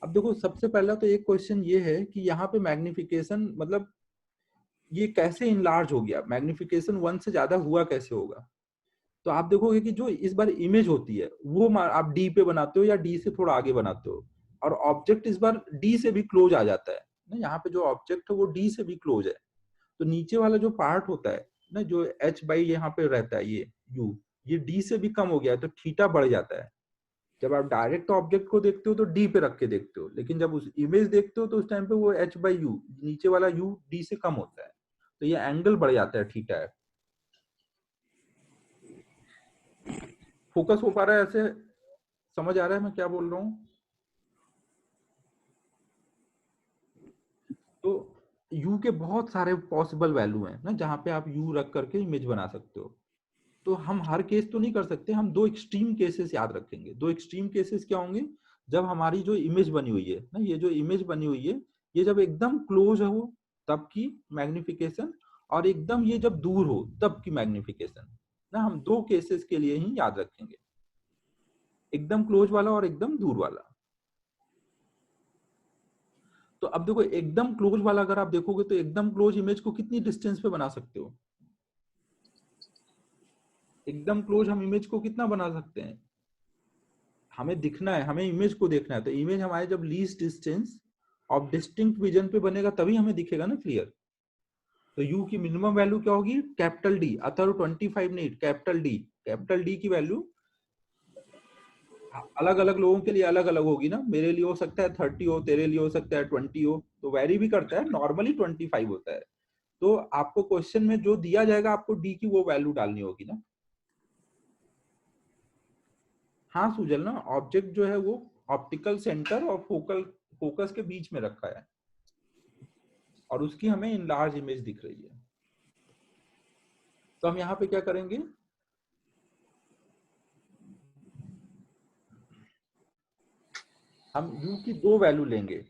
अब देखो सबसे पहला तो एक क्वेश्चन ये है कि यहाँ पे मैग्निफिकेशन मतलब ये कैसे इनलार्ज हो गया, मैग्निफिकेशन 1 से ज्यादा हुआ कैसे होगा? तो आप देखोगे कि जो इस बार इमेज होती है वो आप डी पे बनाते हो या डी से थोड़ा आगे बनाते हो, और ऑब्जेक्ट इस बार डी से भी क्लोज आ जाता है ना, यहाँ पे जो ऑब्जेक्ट है वो डी से भी क्लोज है। तो नीचे वाला जो पार्ट होता है ना, जो एच बाई यहाँ पे रहता है, ये यू, ये डी से भी कम हो गया है, तो थीटा बढ़ जाता है। जब आप डायरेक्ट ऑब्जेक्ट को देखते हो तो डी पे रख के देखते हो, लेकिन जब उस इमेज देखते हो तो उस टाइम पे वो एच बाई यू, नीचे वाला यू डी से कम होता है, तो ये एंगल बढ़ जाता है, थीटा है। फोकस हो पा रहा है ऐसे? समझ आ रहा है मैं क्या बोल रहा हूँ? तो u के बहुत सारे पॉसिबल वैल्यू हैं ना, जहां पे आप u रख करके इमेज बना सकते हो। तो हम हर केस तो नहीं कर सकते, हम दो एक्सट्रीम केसेस याद रखेंगे। दो एक्सट्रीम केसेस क्या होंगे? जब हमारी जो इमेज बनी हुई है ना, ये जो इमेज बनी हुई है ये जब एकदम क्लोज हो तब की मैग्निफिकेशन, और एकदम ये जब दूर हो तब की मैग्निफिकेशन ना, हम दो केसेस के लिए ही याद रखेंगे, एकदम क्लोज वाला और एकदम दूर वाला। तो अब देखो एकदम क्लोज वाला अगर आप देखोगे तो एकदम क्लोज इमेज को कितनी डिस्टेंस पे बना सकते हो? एकदम क्लोज हम इमेज को कितना बना सकते हैं? हमें दिखना है, हमें इमेज को देखना है, तो इमेज हमारे जब least distance of distinct vision पे बनेगा तभी हमें दिखेगा ना क्लियर। तो u की मिनिमम वैल्यू क्या होगी? कैपिटल डी, अथर 25 नहीं, कैपिटल डी की वैल्यू अलग अलग लोगों के लिए अलग अलग होगी ना, मेरे लिए हो सकता है 30 हो, तेरे लिए हो सकता है 20 हो, तो वेरी भी करता है, नॉर्मली 25 होता है। तो आपको क्वेश्चन में जो दिया जाएगा आपको डी की वो वैल्यू डालनी होगी ना। हाँ सुजल, ना ऑब्जेक्ट जो है वो ऑप्टिकल सेंटर और फोकस के बीच में रखा है, और उसकी हमें इनलार्ज इमेज दिख रही है। तो हम यहाँ पे क्या करेंगे, हम u की दो वैल्यू लेंगे,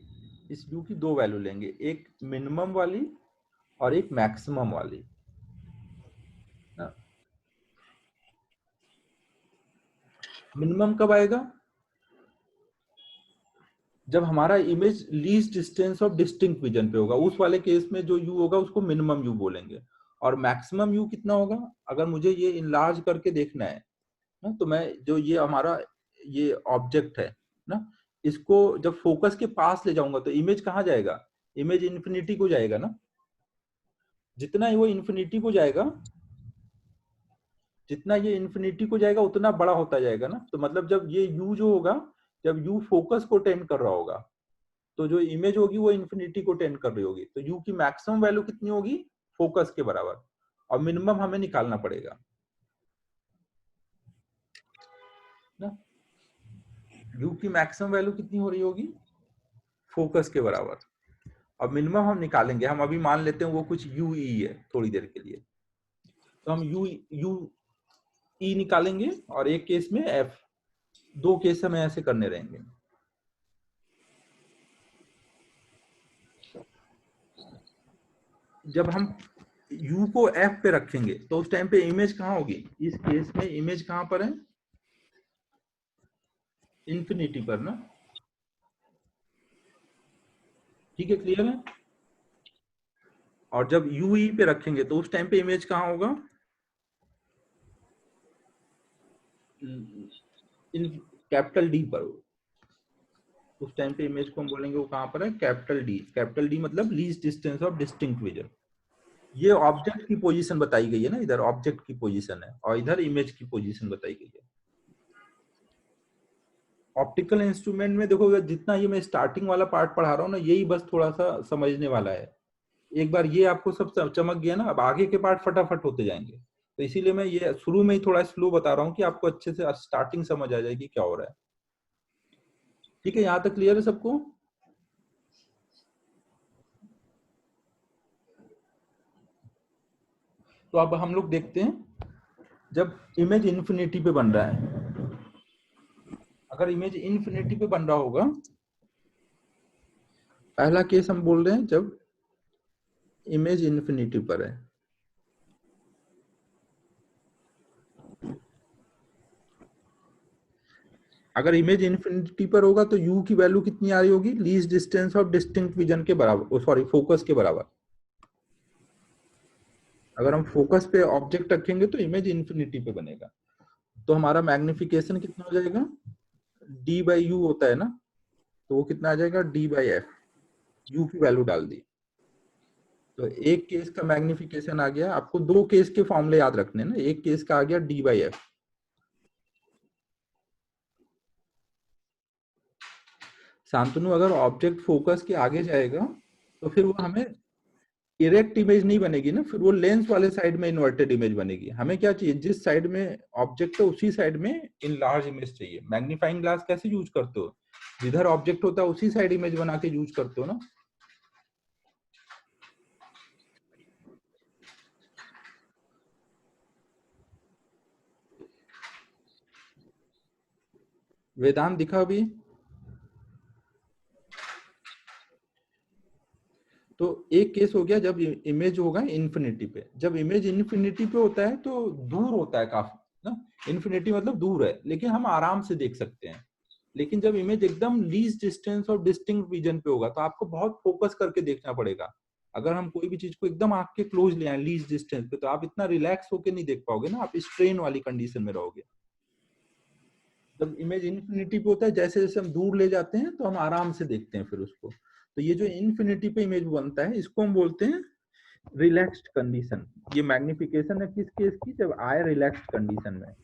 इस u की दो वैल्यू लेंगे, एक मिनिमम वाली और एक मैक्सिमम वाली। मिनिमम कब आएगा? जब हमारा image least distance of distinct vision पे होगा, उस वाले केस में जो u होगा उसको मिनिमम u बोलेंगे। और मैक्सिमम u कितना होगा? अगर मुझे ये इनलार्ज करके देखना है ना, तो मैं जो ये हमारा ये ऑब्जेक्ट है ना, इसको जब फोकस के पास ले जाऊंगा तो इमेज कहाँ जाएगा? इमेज इन्फिनिटी को जाएगा ना। जितना वो इन्फिनिटी को जाएगा, जितना ये इन्फिनिटी को जाएगा उतना बड़ा होता जाएगा ना। तो मतलब जब ये u जो होगा, जब u फोकस को टेंड कर रहा होगा, तो जो इमेज होगी वो इन्फिनिटी को टेंड कर रही होगी, तो u की मैक्सिमम वैल्यू कितनी होगी? फोकस के बराबर, और मिनिमम हमें निकालना पड़ेगा। यू की मैक्सिमम वैल्यू कितनी हो रही होगी, फोकस के बराबर। अब मिनिमम हम निकालेंगे, हम अभी मान लेते हैं वो कुछ यू ई है थोड़ी देर के लिए, तो हम यू ई निकालेंगे और एक केस में एफ, दो केस हमें ऐसे करने रहेंगे। जब हम u को f पे रखेंगे तो उस टाइम पे इमेज कहाँ होगी, इस केस में इमेज कहाँ पर है, इंफिनिटी पर ना, ठीक है, क्लियर है। और जब u e पे रखेंगे तो उस टाइम पे इमेज कहाँ होगा, इन कैपिटल डी पर हो। उस टाइम पे इमेज को हम बोलेंगे वो कहाँ पर है, कैपिटल डी। कैपिटल डी मतलब least distance of distinct vision. ये ऑब्जेक्ट की पोजीशन बताई गई है ना, इधर ऑब्जेक्ट की पोजीशन है और इधर इमेज की पोजीशन बताई गई है। ऑप्टिकल इंस्ट्रूमेंट में देखो, जितना ये मैं स्टार्टिंग वाला पार्ट पढ़ा रहा हूँ ना, यही बस थोड़ा सा समझने वाला है। एक बार ये आपको सब चमक गया ना, अब आगे के पार्ट फटाफट होते जाएंगे। तो इसीलिए मैं ये शुरू में ही थोड़ा स्लो बता रहा हूँ कि आपको अच्छे से स्टार्टिंग समझ आ जाएगी क्या हो रहा है। ठीक है, यहाँ तक क्लियर है सबको। तो अब हम लोग देखते हैं, जब इमेज इन्फिनिटी पे बन रहा है, अगर इमेज इन्फिनिटी पे बन रहा होगा, पहला केस हम बोल रहे हैं जब इमेज इन्फिनिटी पर है। अगर इमेज इन्फिनिटी पर होगा तो u की वैल्यू कितनी आ रही होगी, least distance of distinct vision के बराबर, सॉरी फोकस के बराबर। अगर हम फोकस पे ऑब्जेक्ट रखेंगे तो इमेज इन्फिनिटी पे बनेगा। तो हमारा मैग्निफिकेशन कितना हो जाएगा, d बाई यू होता है ना, तो वो कितना आ जाएगा, d बाई एफ। u की वैल्यू डाल दी तो एक केस का मैग्निफिकेशन आ गया। आपको दो केस के फॉर्मूले याद रखने ना, एक केस का आ गया d बाई एफ। शांतनु, अगर ऑब्जेक्ट फोकस के आगे जाएगा तो फिर वो हमें इरेक्ट इमेज नहीं बनेगी ना, फिर वो लेंस वाले साइड में इन्वर्टेड इमेज बनेगी। हमें क्या चाहिए, जिस साइड में ऑब्जेक्ट है उसी साइड में इन लार्ज इमेज चाहिए। मैग्नीफाइंग ग्लास कैसे यूज करते हो, जिधर ऑब्जेक्ट होता है उसी साइड इमेज बना के यूज करते हो ना। वेदांत दिखा अभी। तो एक केस हो गया जब इमेज होगा इन्फिनिटी पे। जब इमेज इन्फिनिटी पे होता है तो दूर होता है काफी ना, इन्फिनिटी मतलब दूर है, लेकिन हम आराम से देख सकते हैं। लेकिन जब इमेज एकदम लीस्ट डिस्टेंस और डिस्टिंक्ट विजन पे होगा तो आपको बहुत फोकस करके देखना पड़ेगा। अगर हम कोई भी चीज को एकदम आंख के क्लोज ले आए लीस्ट डिस्टेंस पे, तो आप इतना रिलैक्स होके नहीं देख पाओगे ना, आप स्ट्रेन वाली कंडीशन में रहोगे। जब इमेज इन्फिनिटी पे होता है, जैसे जैसे हम दूर ले जाते हैं तो हम आराम से देखते हैं फिर उसको। तो ये जो इन्फिनिटी पे इमेज बनता है, इसको हम बोलते हैं रिलैक्स्ड कंडीशन। ये मैग्निफिकेशन है किस केस की, जब आए रिलैक्स्ड कंडीशन में।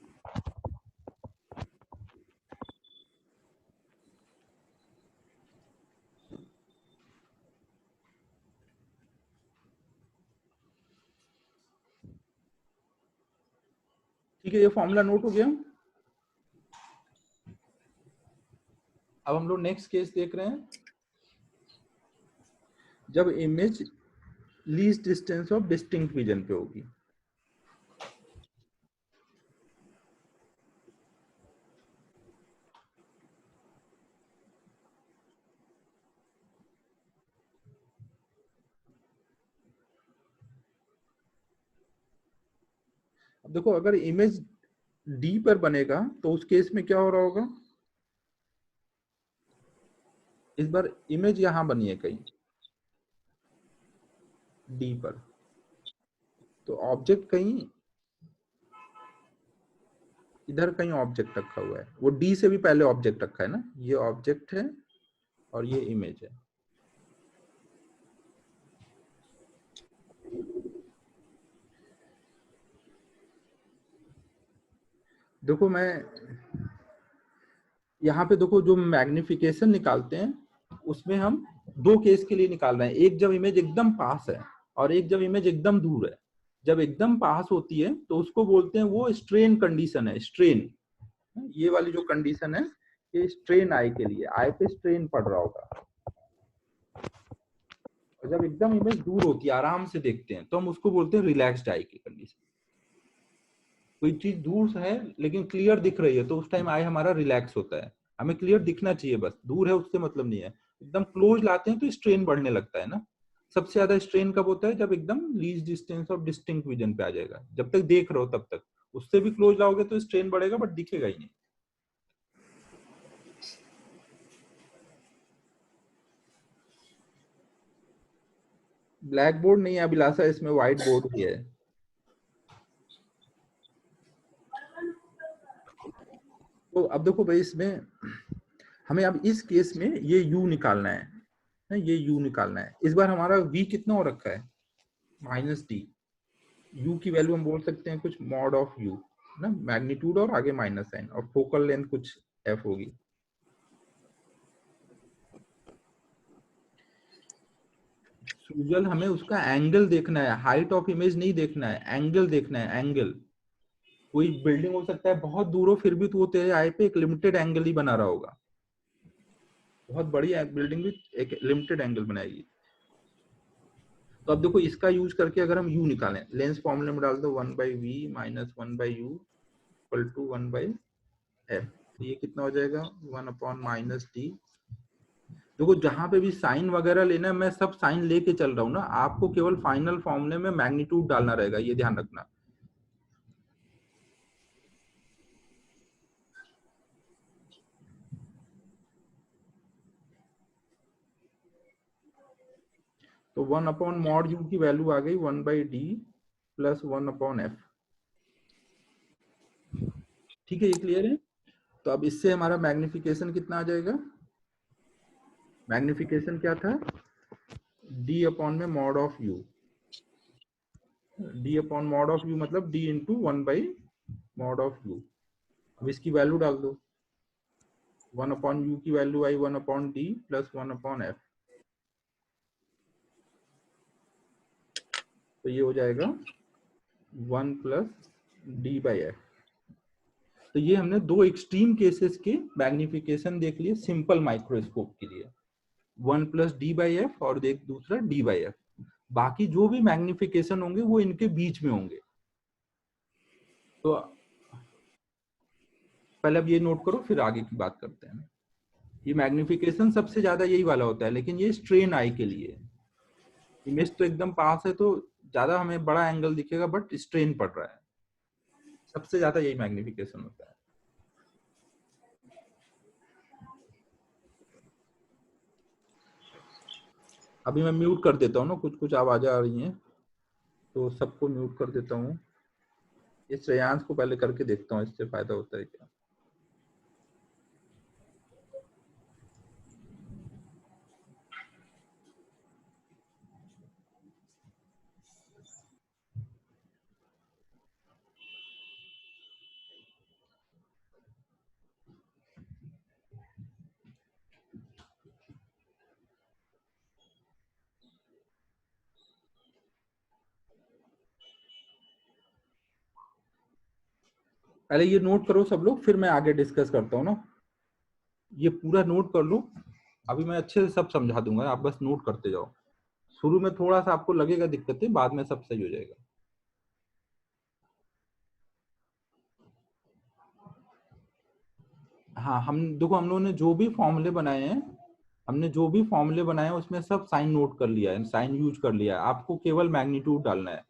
ठीक है, ये फॉर्मूला नोट हो गया। अब हम लोग नेक्स्ट केस देख रहे हैं, जब image least distance of distinct vision पे होगी। अब देखो, अगर इमेज डी पर बनेगा तो उस केस में क्या हो रहा होगा, इस बार इमेज यहां बनी है कहीं डी पर, तो ऑब्जेक्ट कहीं इधर कहीं ऑब्जेक्ट रखा हुआ है। वो डी से भी पहले ऑब्जेक्ट रखा है ना, ये ऑब्जेक्ट है और ये इमेज है। देखो मैं यहाँ पे देखो, जो मैग्निफिकेशन निकालते हैं उसमें हम दो केस के लिए निकाल रहे हैं, एक जब इमेज एकदम पास है और एक जब इमेज एकदम दूर है। जब एकदम पास होती है तो उसको बोलते हैं, वो स्ट्रेन कंडीशन है, स्ट्रेन। ये वाली जो कंडीशन है ये स्ट्रेन आई के लिए, आई पे स्ट्रेन पड़ रहा होगा। और जब एकदम इमेज दूर होती है, आराम से देखते हैं, तो हम उसको बोलते हैं रिलैक्स्ड आई की कंडीशन। कोई चीज दूर से है लेकिन क्लियर दिख रही है, तो उस टाइम आई हमारा रिलैक्स होता है। हमें क्लियर दिखना चाहिए, बस दूर है उससे मतलब नहीं है। एकदम क्लोज लाते हैं तो स्ट्रेन बढ़ने लगता है ना। सबसे ज्यादा स्ट्रेन कब होता है? जब एकदम लीस्ट डिस्टेंस और डिस्टिंक्ट विजन पे आ जाएगा। जब तक देख रहे हो तब तक, उससे भी क्लोज लाओगे तो स्ट्रेन बढ़ेगा बट दिखेगा ही नहीं। ब्लैक बोर्ड नहीं है अभिलाषा, इसमें व्हाइट बोर्ड भी है। तो अब देखो भाई, इसमें हमें अब इस केस में ये u निकालना है, ये u निकालना है। इस बार हमारा v कितना हो रखा है? -d। u की वैल्यू हम बोल सकते हैं कुछ मॉड ऑफ u ना, मैग्नीट्यूड और आगे माइनस साइन, और फोकल लेंथ कुछ f होगी। सूजल हमें उसका एंगल देखना है, हाइट ऑफ इमेज नहीं देखना है, एंगल देखना है, एंगल। कोई बिल्डिंग हो सकता है बहुत दूर हो, फिर भी तो वो तेरे आई पे एक लिमिटेड एंगल ही बना रहा होगा। बहुत बड़ी बिल्डिंग भी एक लिमिटेड एंगल बनाएगी। तो अब देखो, इसका यूज करके अगर हम u निकालें, लेंस फॉर्मूले में डाल दो 1/v minus 1/u equal to 1/f। तो ये कितना हो जाएगा? 1/-d। देखो, जहां पे भी साइन वगैरह लेना है, मैं सब साइन लेके चल रहा हूँ ना, आपको केवल फाइनल फॉर्मूले में मैग्नीट्यूड डालना रहेगा, ये ध्यान रखना। तो 1/mod u की वैल्यू आ गई 1/d प्लस 1/f। ठीक है, ये क्लियर है? तो अब इससे हमारा मैग्निफिकेशन कितना आ जाएगा? मैग्निफिकेशन क्या था? d अपॉन में mod of u। d upon mod of u मतलब d into 1/mod of u। अब इसकी वैल्यू डाल दो। 1/u की वैल्यू आई 1/d प्लस 1/f। तो ये हो जाएगा 1 प्लस d/f। तो ये हमने दो एक्सट्रीम केसेस के मैग्निफिकेशन देख लिए सिंपल माइक्रोस्कोप के लिए, 1 प्लस d/f और एक दूसरा d/f। बाकी जो भी मैग्निफिकेशन होंगे वो इनके बीच में होंगे। तो पहले अब ये नोट करो, फिर आगे की बात करते हैं। ये मैग्निफिकेशन सबसे ज्यादा यही वाला होता है, लेकिन ये स्ट्रेन आई के लिए। इमेज तो एकदम पास है तो ज्यादा हमें बड़ा एंगल दिखेगा, बट स्ट्रेन पड़ रहा है। सबसे ज्यादा यही मैग्निफिकेशन होता है। अभी मैं म्यूट कर देता हूँ ना, कुछ कुछ आवाजें आ रही हैं, तो सबको म्यूट कर देता हूँ। इस श्रेयांश को पहले करके देखता हूँ, इससे फायदा होता है क्या। पहले ये नोट करो सब लोग, फिर मैं आगे डिस्कस करता हूँ ना। ये पूरा नोट कर लो, अभी मैं अच्छे से सब समझा दूंगा, आप बस नोट करते जाओ। शुरू में थोड़ा सा आपको लगेगा दिक्कतें, बाद में सब सही हो जाएगा। हाँ, हम देखो, हम लोगों ने जो भी फॉर्मूले बनाए हैं, उसमें सब साइन नोट कर लिया है, साइन यूज कर लिया है। आपको केवल मैग्नीट्यूड डालना है।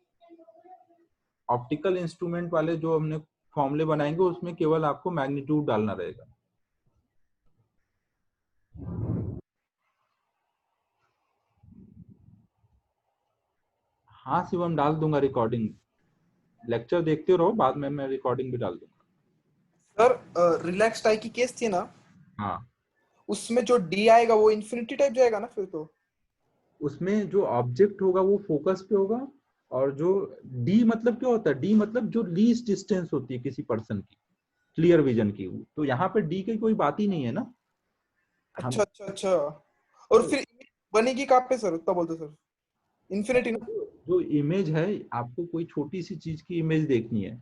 ऑप्टिकल इंस्ट्रूमेंट वाले जो हमने फॉर्मूले बनाएंगे, उसमें केवल आपको मैग्नीट्यूड डालना रहेगा। हाँ शिवम, डाल दूंगा रिकॉर्डिंग। लेक्चर देखते रहो, बाद में मैं रिकॉर्डिंग भी डाल दूंगा। सर रिलैक्स्ड आई की केस थी ना, हाँ, उसमें जो डी आएगा वो इन्फिनिटी टाइप जाएगा ना फिर तो? उसमें जो ऑब्जेक्ट होगा वो फोकस पे होगा, और जो डी मतलब क्या होता है? डी मतलब जो लीस्ट डिस्टेंस होती है किसी पर्सन की, क्लियर विजन की। तो यहाँ पे डी की कोई बात ही नहीं है ना। हम अच्छा अच्छा अच्छा। और फिर image बनेगी कहाँ पे सर, उतना बोलते सर? इन्फिनिटी ना? जो इमेज है, आपको कोई छोटी सी चीज की इमेज देखनी है,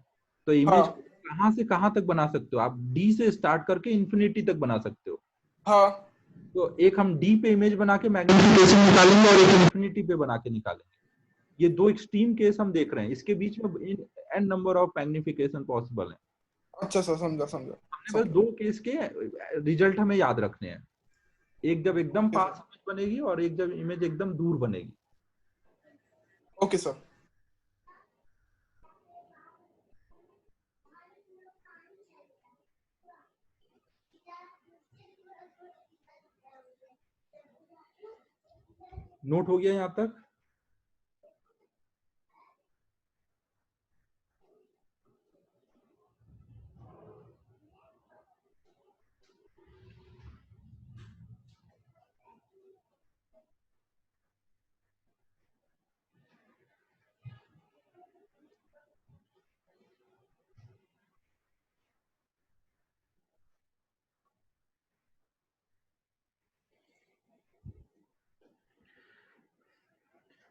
तो इमेज हाँ कहाँ से कहाँ तक बना सकते हो आप, डी से स्टार्ट करके इन्फिनिटी तक बना सकते हो। हाँ तो एक हम डी पे इमेज बना के मैग्निफिकेशन निकालेंगे और एक इन्फिनिटी पे बना के निकालेंगे। ये दो एक्सट्रीम केस हम देख रहे हैं, इसके बीच में n number of magnification possible है। अच्छा सर, समझा समझा हमने बस समझा। दो केस के रिजल्ट हमें याद रखने हैं, एक जब एकदम ओके पास सर, इमेज बनेगी और एक जब इमेज एकदम दूर बनेगी। Okay sir. नोट हो गया यहाँ तक?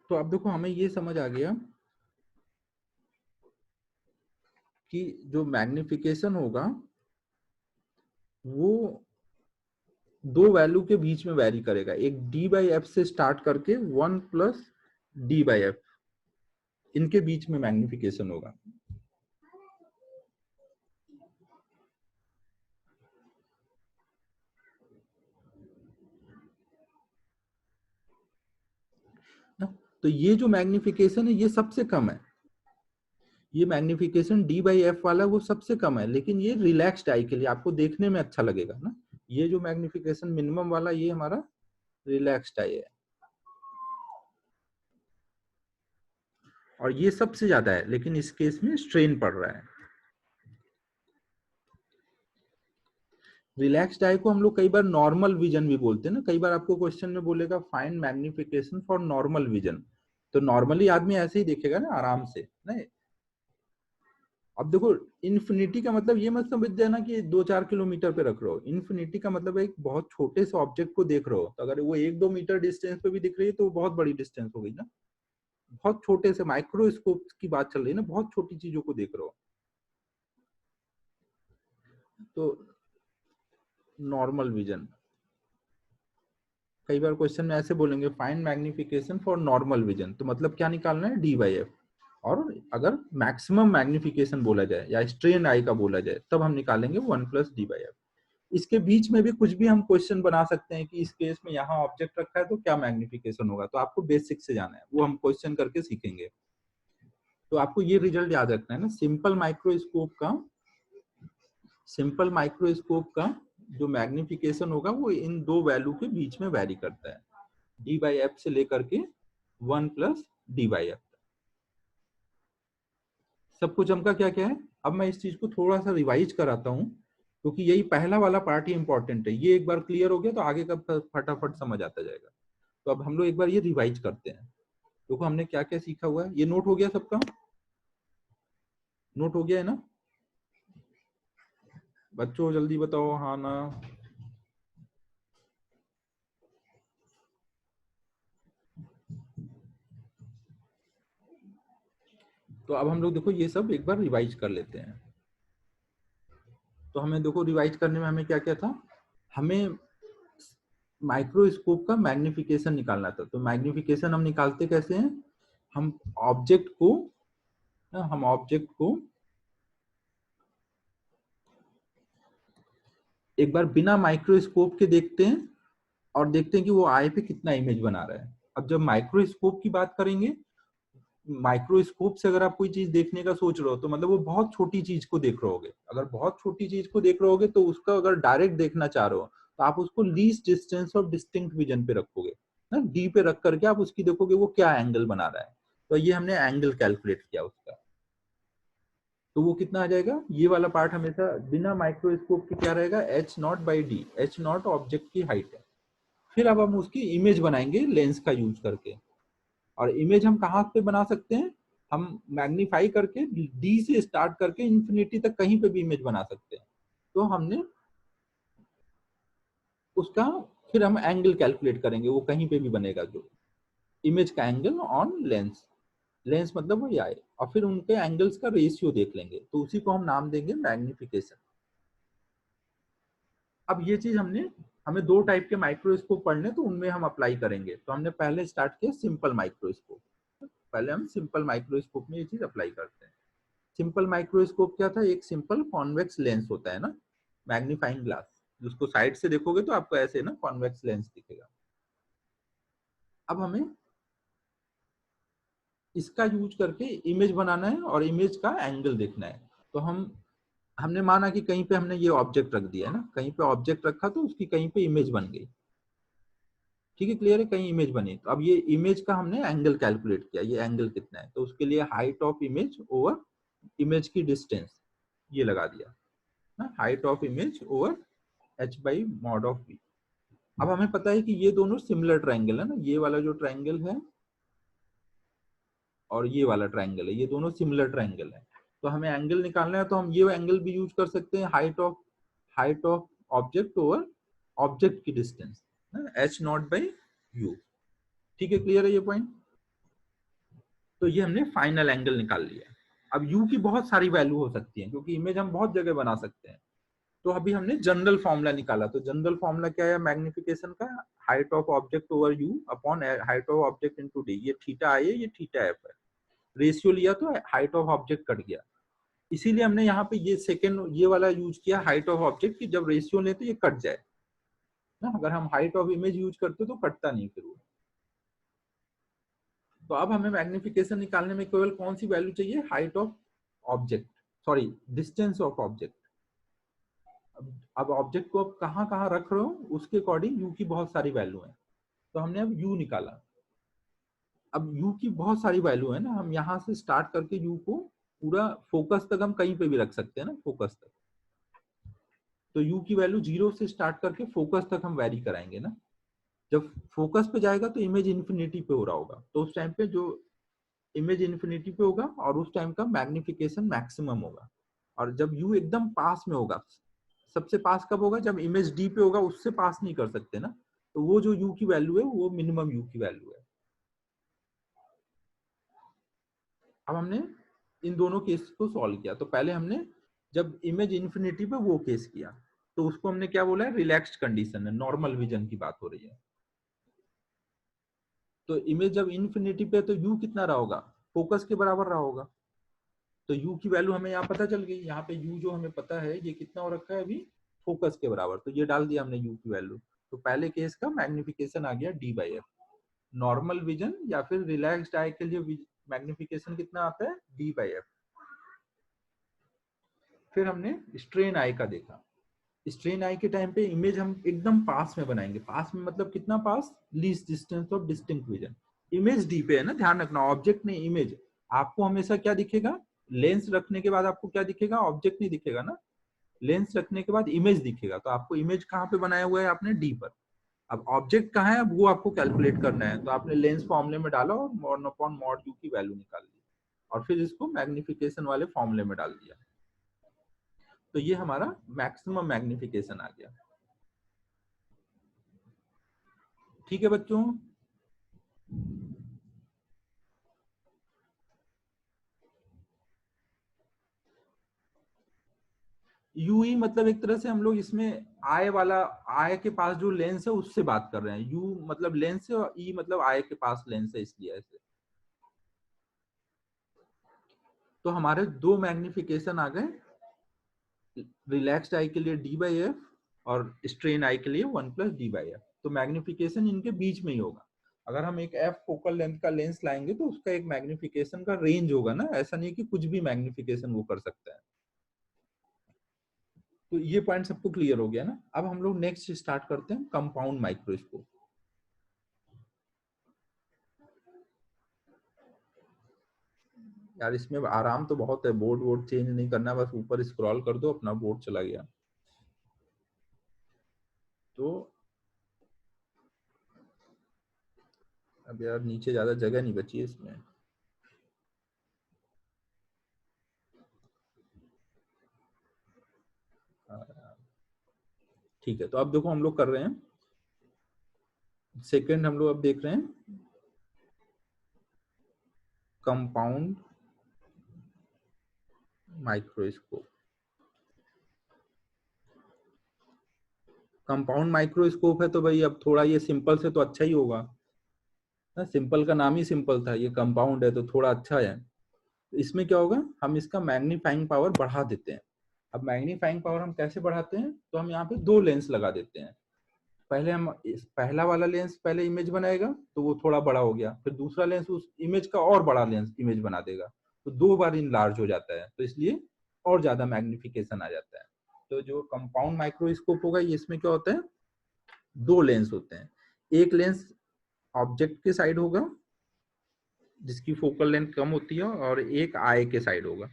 तो अब देखो हमें ये समझ आ गया कि जो मैग्निफिकेशन होगा वो दो वैल्यू के बीच में वेरी करेगा, एक डी बाई एफ से स्टार्ट करके 1 प्लस डी बाई एफ, इनके बीच में मैग्निफिकेशन होगा। ना? तो ये जो मैग्निफिकेशन है ये सबसे कम है, ये मैग्निफिकेशन डी बाई एफ वाला वो सबसे कम है, लेकिन ये रिलैक्स्ड आई के लिए आपको देखने में अच्छा लगेगा ना। ये जो मैग्निफिकेशन मिनिमम वाला ये हमारा रिलैक्स्ड आई है, और ये सबसे ज्यादा है, लेकिन इस केस में स्ट्रेन पड़ रहा है। रिलैक्स्ड आई को हम लोग कई बार नॉर्मल विजन भी बोलते हैं ना, कई बार आपको क्वेश्चन में बोलेगा find magnification for normal vision, तो नॉर्मली आदमी ऐसे ही देखेगा ना आराम से नहीं। अब देखो इन्फिनिटी का मतलब ये मत समझ जाना कि 2-4 किलोमीटर पे रख रहे हो, इन्फिनिटी का मतलब एक बहुत छोटे से ऑब्जेक्ट को देख रहे हो, तो अगर वो 1-2 मीटर डिस्टेंस पे भी दिख रही है तो वो बहुत बड़ी डिस्टेंस हो गई ना, बहुत छोटे से माइक्रोस्कोप की बात चल रही है ना, बहुत छोटी चीजों को देख रहे हो। तो नॉर्मल विजन, कई बार क्वेश्चन में ऐसे बोलेंगे find magnification for normal vision, तो मतलब क्या निकालना है, डी बाई एफ। और अगर मैक्सिमम मैग्निफिकेशन बोला जाए या स्ट्रेन आई का बोला जाए तब हम निकालेंगे 1 प्लस डी बाई एफ। इसके बीच में भी कुछ भी हम क्वेश्चन बना सकते हैं कि इस केस में यहाँ ऑब्जेक्ट रखा है तो क्या मैग्निफिकेशन होगा, तो आपको बेसिक से जाना है, वो हम क्वेश्चन करके सीखेंगे। तो आपको ये रिजल्ट याद रखना है ना, सिंपल माइक्रोस्कोप का जो मैग्निफिकेशन होगा वो इन दो वैल्यू के बीच में वैरी करता है, डी बाई एफ से लेकर के 1 प्लस डी बाई एफ। सब कुछ हमका क्या क्या है। अब मैं इस चीज को थोड़ा सा रिवाइज कराता हूँ, क्योंकि यही पहला वाला पार्ट ही इंपॉर्टेंट है, ये एक बार क्लियर हो गया तो आगे का फटाफट समझ आता जाएगा। तो अब हम लोग एक बार ये रिवाइज करते हैं। देखो हमने क्या क्या सीखा हुआ है, ये नोट हो गया सबका, नोट हो गया है ना बच्चों, जल्दी बताओ हाँ ना। तो अब हम लोग देखो ये सब एक बार रिवाइज कर लेते हैं। तो हमें देखो रिवाइज करने में हमें क्या क्या था, हमें माइक्रोस्कोप का मैग्निफिकेशन निकालना था। तो मैग्निफिकेशन हम निकालते कैसे हैं, हम ऑब्जेक्ट को एक बार बिना माइक्रोस्कोप के देखते हैं और देखते हैं कि वो आई पे कितना इमेज बना रहा है। अब जब माइक्रोस्कोप की बात करेंगे, माइक्रोस्कोप से अगर आप कोई चीज देखने का सोच रहे हो तो मतलब वो बहुत छोटी चीज को देख रहे होगे, अगर बहुत छोटी चीज को देख रहे होगे तो उसका अगर डायरेक्ट देखना चाह रहे हो तो आप उसको least distance of distinct vision पे रखोगे ना, डी पे रख करके आप उसकी देखोगे वो क्या एंगल बना रहा है। तो ये हमने एंगल कैलकुलेट किया उसका, तो वो कितना आ जाएगा, ये वाला पार्ट हमेशा बिना माइक्रोस्कोप के क्या रहेगा, H not by D, H not object की हाइट है। फिर अब हम उसकी इमेज बनाएंगे लेंस का यूज करके, और इमेज हम कहाँ पे बना सकते हैं, हम मैग्नीफाई करके डी से स्टार्ट करके इंफिनिटी तक कहीं पे भी इमेज बना सकते हैं। तो हमने उसका फिर हम एंगल कैलकुलेट करेंगे, वो कहीं पे भी बनेगा जो इमेज का एंगल ऑन लेंस। लेंस मतलब वही आए, और फिर उनके एंगल्स का रेशियो देख लेंगे, तो उसी को हम नाम देंगे मैग्निफिकेशन। अब ये चीज हमें दो टाइप के माइक्रोस्कोप पढ़ने, तो उनमें हम अप्लाई करेंगे। तो हमने पहले स्टार्ट किया सिंपल माइक्रोस्कोप, पहले हम सिंपल माइक्रोस्कोप में ये चीज अप्लाई करते हैं। सिंपल माइक्रोस्कोप क्या था, एक सिंपल कॉन्वेक्स लेंस होता है ना, मैग्नीफाइंग ग्लास, जिसको साइड से देखोगे तो आपको ऐसे ना कॉन्वेक्स लेंस दिखेगा। अब हमें इसका यूज करके इमेज बनाना है और इमेज का एंगल देखना है। तो हमने माना कि कहीं पे हमने ये ऑब्जेक्ट रख दिया है ना, कहीं पे ऑब्जेक्ट रखा तो उसकी कहीं पे इमेज बन गई, ठीक है, क्लियर है, कहीं इमेज बनी। तो अब ये इमेज का हमने एंगल कैलकुलेट किया, ये एंगल कितना है, तो उसके लिए height of image over image की डिस्टेंस ये लगा दिया ना, height of image over h by mod of v। अब हमें पता है कि ये दोनों सिमिलर ट्रायंगल है ना, ये वाला जो ट्रायंगल है और ये वाला ट्रायंगल है, ये दोनों सिमिलर ट्रायंगल है। तो हमें एंगल निकालना है, तो हम ये एंगल भी यूज कर सकते हैं, height of object over object की distance, h naught by u। ठीक है, क्लियर है ये पॉइंट। तो ये हमने फाइनल एंगल निकाल लिया। अब u की बहुत सारी वैल्यू हो सकती है, क्योंकि इमेज हम बहुत जगह बना सकते हैं। तो अभी हमने जनरल फॉर्मूला निकाला, तो जनरल फॉर्मूला क्या है मैग्निफिकेशन का, height of object over u upon height of object into d। ये थीटा आई है, ये थीटा एफ है, रेशियो लिया तो हाइट ऑफ ऑब्जेक्ट कट गया, इसीलिए हमने यहाँ पे ये सेकंड ये वाला यूज किया, हाइट ऑफ ऑब्जेक्ट की जब रेशियो ले तो ये कट जाए ना, अगर हम हाइट ऑफ इमेज यूज करते तो कटता नहीं फिर वो। तो अब हमें मैग्निफिकेशन निकालने में केवल कौन सी वैल्यू चाहिए, height of object, sorry distance of object. अब ऑब्जेक्ट को अब कहाँ कहाँ रख रहे हो उसके अकॉर्डिंग यू की बहुत सारी वैल्यू है, तो हमने अब यू निकाला। अब यू की बहुत सारी वैल्यू है ना, हम यहाँ से स्टार्ट करके यू को पूरा फोकस तक हम कहीं पे भी रख सकते हैं ना, फोकस तक। तो यू की वैल्यू 0 से स्टार्ट करके फोकस तक हम वैरी कराएंगे ना। जब फोकस पे जाएगा तो इमेज इन्फिनिटी पे हो रहा होगा, तो उस टाइम पे जो इमेज इन्फिनिटी पे होगा और उस टाइम का मैग्निफिकेशन मैक्सिमम होगा। और जब यू एकदम पास में होगा, सबसे पास कब होगा, जब इमेज डी पे होगा, उससे पास नहीं कर सकते ना, तो वो जो यू की वैल्यू है वो मिनिमम यू की वैल्यू है। अब हमने इन दोनों केस को सॉल्व किया, तो पहले हमने जब इमेज इन्फिनिटी पे वो केस किया, तो उसको हमने क्या बोला है, रिलैक्स्ड कंडीशन है, नॉर्मल विजन की बात हो रही है। तो इमेज जब इन्फिनिटी पे, तो यू कितना रहा होगा, फोकस के बराबर रहा होगा। तो यू की वैल्यू हमें यहाँ पता चल गई, यहाँ पे यू जो हमें पता है ये कितना हो रखा है अभी, फोकस के बराबर, तो ये डाल दिया हमने यू की वैल्यू। तो पहले केस का मैग्निफिकेशन आ गया D by F. Normal vision या फिर रिलैक्स्ड आई के लिए मैग्निफिकेशन कितना आता है, डी बाई एफ। फिर हमने स्ट्रेन आई का देखा। स्ट्रेन आई के टाइम पे इमेज हम एकदम पास में बनाएंगे, पास में मतलब कितना पास, least distance of distinct vision. Image D पे है ना, ध्यान रखना, ऑब्जेक्ट नहीं इमेज। आपको हमेशा क्या दिखेगा, लेंस रखने के बाद आपको क्या दिखेगा, ऑब्जेक्ट नहीं दिखेगा ना, लेंस रखने के बाद इमेज दिखेगा। तो आपको इमेज कहाँ पे बनाया हुआ है आपने, डी पर। अब ऑब्जेक्ट कहाँ है, अब वो आपको कैलकुलेट करना है, तो आपने लेंस फॉर्मूले में डाला और मॉड अपॉन मॉड यू की वैल्यू निकाल ली, और फिर इसको मैग्निफिकेशन वाले फॉर्मूले में डाल दिया। तो ये हमारा मैक्सिमम मैग्निफिकेशन आ गया। ठीक है बच्चों, यूई मतलब एक तरह से हम लोग इसमें आई वाला, आई के पास जो लेंस है उससे बात कर रहे हैं। यू मतलब लेंस है और ई मतलब आई के पास लेंस है, इसलिए ऐसे। तो हमारे दो मैग्निफिकेशन आ गए, रिलैक्स्ड आई के लिए डी बाई एफ और स्ट्रेन आई के लिए 1+d/f। तो मैग्निफिकेशन इनके बीच में ही होगा। अगर हम एक एफ फोकल लेंथ का लेंस लाएंगे तो उसका एक मैग्निफिकेशन का रेंज होगा ना, ऐसा नहीं कि कुछ भी मैग्निफिकेशन वो कर सकता है। तो ये पॉइंट सबको क्लियर हो गया ना। अब हम लोग नेक्स्ट स्टार्ट करते हैं कंपाउंड माइक्रोस्कोप। यार इसमें आराम तो बहुत है, बोर्ड वोर्ड चेंज नहीं करना, बस ऊपर स्क्रॉल कर दो, अपना बोर्ड चला गया। तो अब यार नीचे ज्यादा जगह नहीं बची है इसमें। ठीक है, तो अब देखो हम लोग कर रहे हैं सेकंड, हम लोग अब देख रहे हैं कंपाउंड माइक्रोस्कोप। कंपाउंड माइक्रोस्कोप है तो भाई अब थोड़ा ये सिंपल से तो अच्छा ही होगा ना, सिंपल का नाम ही सिंपल था, ये कंपाउंड है तो थोड़ा अच्छा है। तो इसमें क्या होगा, हम इसका मैग्नीफाइंग पावर बढ़ा देते हैं। अब मैग्नीफाइंग पावर हम कैसे बढ़ाते हैं, तो हम यहाँ पे दो लेंस लगा देते हैं। पहले हम पहला वाला लेंस पहले इमेज बनाएगा तो वो थोड़ा बड़ा हो गया, फिर दूसरा लेंस उस इमेज का और बड़ा लेंस इमेज बना देगा, तो दो बार इनलार्ज हो जाता है, तो इसलिए और ज्यादा मैग्निफिकेशन आ जाता है। तो जो कंपाउंड माइक्रोस्कोप होगा ये, इसमें क्या होता है, दो लेंस होते हैं। एक लेंस ऑब्जेक्ट के साइड होगा जिसकी फोकल लेंथ कम होती है, और एक आई के साइड होगा।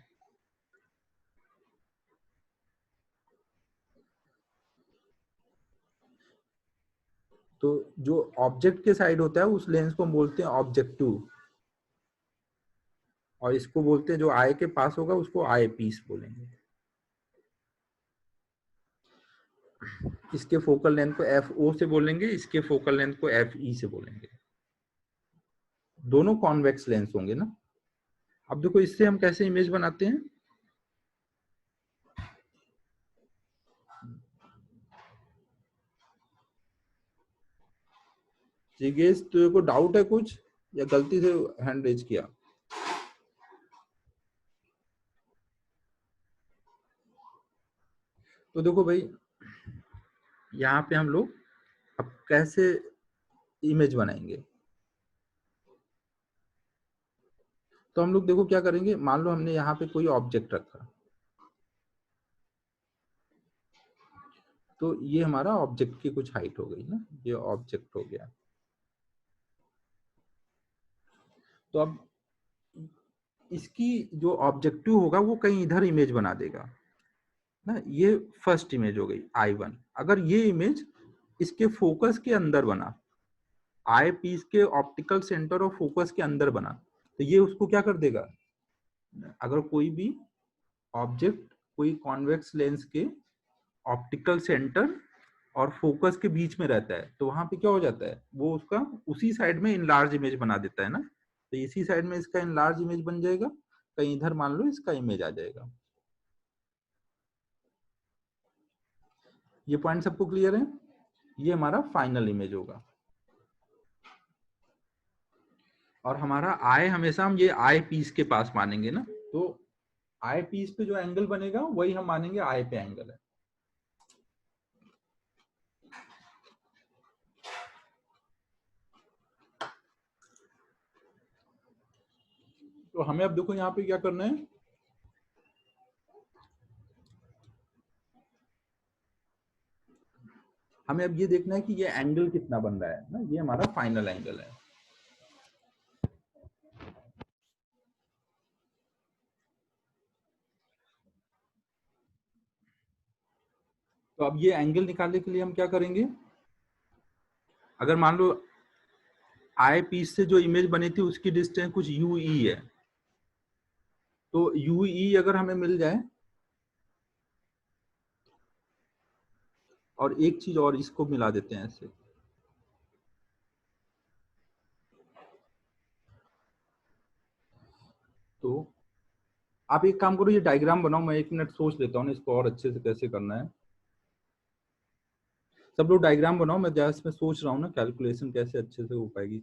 तो जो ऑब्जेक्ट के साइड होता है उस लेंस को हम बोलते हैं ऑब्जेक्टिव, और इसको बोलते हैं जो आई के पास होगा उसको आई पीस बोलेंगे। इसके फोकल लेंथ को एफ ओ से बोलेंगे, इसके फोकल लेंथ को एफ ई से बोलेंगे। दोनों कॉन्वेक्स लेंस होंगे ना। अब देखो इससे हम कैसे इमेज बनाते हैं। जिगेश तेरे को डाउट है कुछ, या गलती से हैंड रेज किया? तो देखो भाई, यहाँ पे हम लोग अब कैसे इमेज बनाएंगे। तो हम लोग देखो क्या करेंगे, मान लो हमने यहाँ पे कोई ऑब्जेक्ट रखा, तो ये हमारा ऑब्जेक्ट की कुछ हाइट हो गई ना, ये ऑब्जेक्ट हो गया। तो अब इसकी जो ऑब्जेक्टिव होगा वो कहीं इधर इमेज बना देगा ना। ये फर्स्ट इमेज हो गई I1। अगर ये इमेज इसके फोकस के अंदर बना, आई पीस के ऑप्टिकल सेंटर ऑफ फोकस के अंदर बना, तो ये उसको क्या कर देगा, अगर कोई भी ऑब्जेक्ट कोई कॉन्वेक्स लेंस के ऑप्टिकल सेंटर और फोकस के बीच में रहता है, तो वहां पे क्या हो जाता है, वो उसका उसी साइड में इनलार्ज इमेज बना देता है ना। तो इसी साइड में इसका इनलार्ज इमेज बन जाएगा, कहीं इधर मान लो इसका इमेज आ जाएगा। ये पॉइंट सबको क्लियर है? ये हमारा फाइनल इमेज होगा। और हमारा आई हमेशा हम ये आई पीस के पास मानेंगे ना, तो आई पीस पे जो एंगल बनेगा वही हम मानेंगे आई पे एंगल है। तो हमें अब देखो यहाँ पे क्या करना है, हमें अब ये देखना है कि ये एंगल कितना बन रहा है ना, ये हमारा फाइनल एंगल है। तो अब ये एंगल निकालने के लिए हम क्या करेंगे, अगर मान लो आई पीस से जो इमेज बनी थी उसकी डिस्टेंस कुछ यू ई है, तो यू ई अगर हमें मिल जाए, और एक चीज और इसको मिला देते हैं ऐसे, तो आप एक काम करो, ये डायग्राम बनाओ, मैं 1 मिनट सोच लेता हूँ इसको और अच्छे से कैसे करना है। सब लोग डायग्राम बनाओ, मैं जैसे इसमें सोच रहा हूँ ना कैलकुलेशन कैसे अच्छे से हो पाएगी।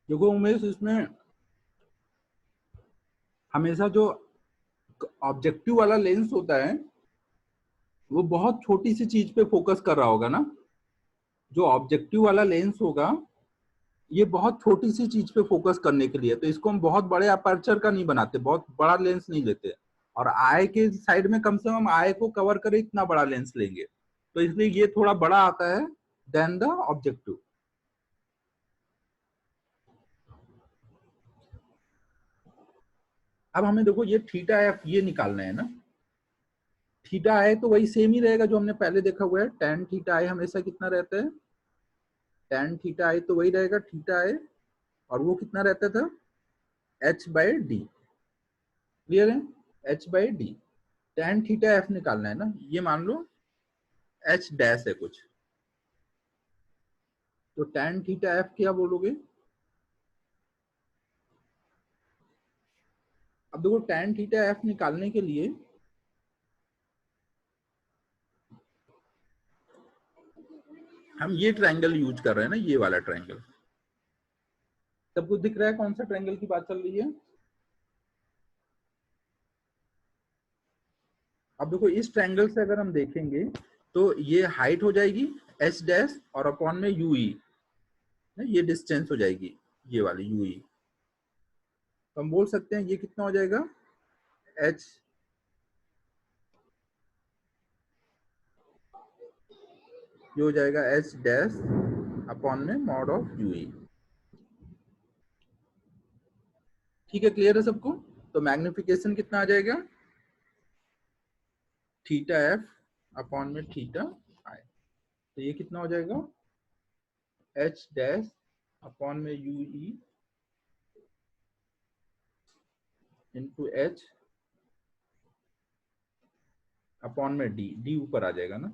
देखो उमेश, इसमें हमेशा जो ऑब्जेक्टिव वाला लेंस होता है वो बहुत छोटी सी चीज पे फोकस कर रहा होगा ना। जो ऑब्जेक्टिव वाला लेंस होगा ये बहुत छोटी सी चीज पे फोकस करने के लिए, तो इसको हम बहुत बड़े अपर्चर का नहीं बनाते, बहुत बड़ा लेंस नहीं लेते, और आई के साइड में कम से कम आई को कवर करे इतना बड़ा लेंस लेंगे, तो इसलिए ये थोड़ा बड़ा आता है देन द ऑब्जेक्टिव। अब हमें देखो ये थीटा एफ ये निकालना है ना। थीटा आई तो वही सेम ही रहेगा जो हमने पहले देखा हुआ है, टेन थीटा आई हमेशा कितना रहता है, टेन थीटा आई तो वही रहेगा थीटा आई, और वो कितना रहता था, एच बाई डी। क्लियर है, H by D. Tan theta F निकालना है ना, ये मान लो एच डैश है कुछ, तो टेन थीटा एफ क्या बोलोगे। अब देखो टेन थीटा एफ निकालने के लिए हम ये ट्रायंगल यूज कर रहे हैं ना, ये वाला ट्रायंगल। सबको दिख रहा है कौन सा ट्रायंगल की बात चल रही है। अब देखो इस ट्रायंगल से अगर हम देखेंगे तो ये हाइट हो जाएगी एच डैश और अपॉन में यू ई, ये डिस्टेंस हो जाएगी ये वाली यू ई, तो हम बोल सकते हैं ये कितना हो जाएगा, एच ये हो जाएगा एच डैश अपॉन में मॉड ऑफ यू ई। ठीक है, क्लियर है सबको। तो मैग्निफिकेशन कितना आ जाएगा, थीटा एफ अपॉन में थीटा आई, तो ये कितना हो जाएगा, एच डैश अपॉन में you E into H upon में डी, डी ऊपर आ जाएगा ना,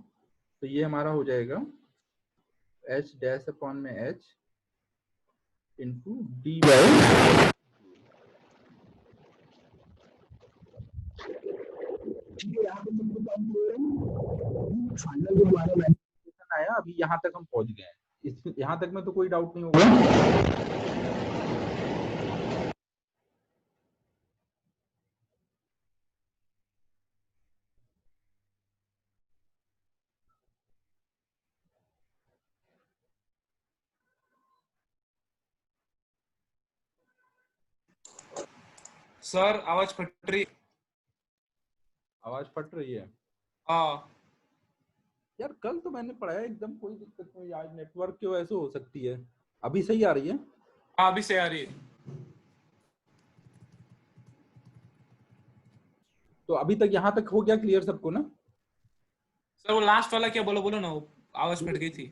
तो ये हमारा हो जाएगा एच डैश अपॉन में H into D by. Final जो हमारा मैनिफेस्टेशन आया अभी यहाँ तक हम पहुंच गए हैं, इस यहाँ तक में तो कोई डाउट नहीं होगा। सर आवाज फट रही। आवाज फट रही है। हाँ यार कल तो मैंने पढ़ाया एकदम कोई दिक्कत नहीं, आज नेटवर्क की वजह से हो सकती है। अभी सही आ रही है। हाँ अभी से आ रही है। तो अभी तक यहाँ तक हो गया क्लियर सबको ना। सर वो लास्ट वाला क्या बोलो बोलो ना, वो आवाज फट गई थी।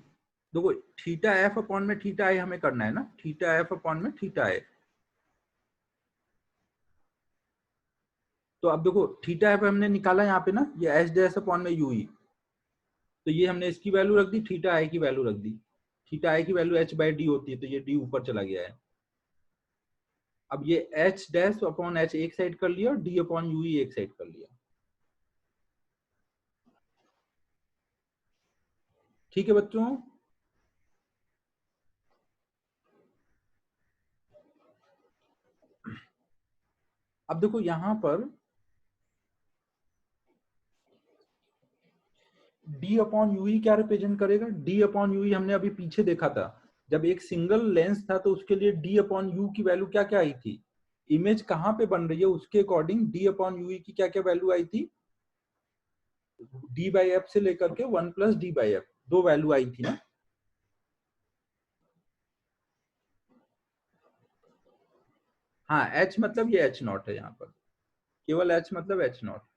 देखो थीटा एफ अपॉन में थीटा आई हमें करना है ना, थीटा एफ अपॉन में थीटा आई। तो अब देखो थीटा एफ हमने निकाला यहाँ पे ना, ये एच डैश अपॉन में यू ई, तो ये हमने इसकी वैल्यू रख दी, थीटा आई की वैल्यू रख दी। थीटा आई की वैल्यू एच बाई डी होती है, तो ये डी ऊपर चला गया है। अब ये एच डैश अपॉन एच एक साइड कर लिया और डी अपॉन यू ई एक साइड कर लिया। ठीक है बच्चों। अब देखो यहां पर d अपॉन यू क्या रिप्रेजेंट करेगा, d अपॉन यू हमने अभी पीछे देखा था, जब एक सिंगल लेंस था तो उसके लिए d अपॉन यू की वैल्यू क्या क्या आई थी, इमेज कहां पे बन रही है उसके अकॉर्डिंग d अपॉन यू की क्या क्या वैल्यू आई थी, d बाई एफ से लेकर के 1 प्लस डी बाई एफ, दो वैल्यू आई थी ना। हाँ h मतलब ये h नॉट है यहाँ पर, केवल h मतलब h नॉट।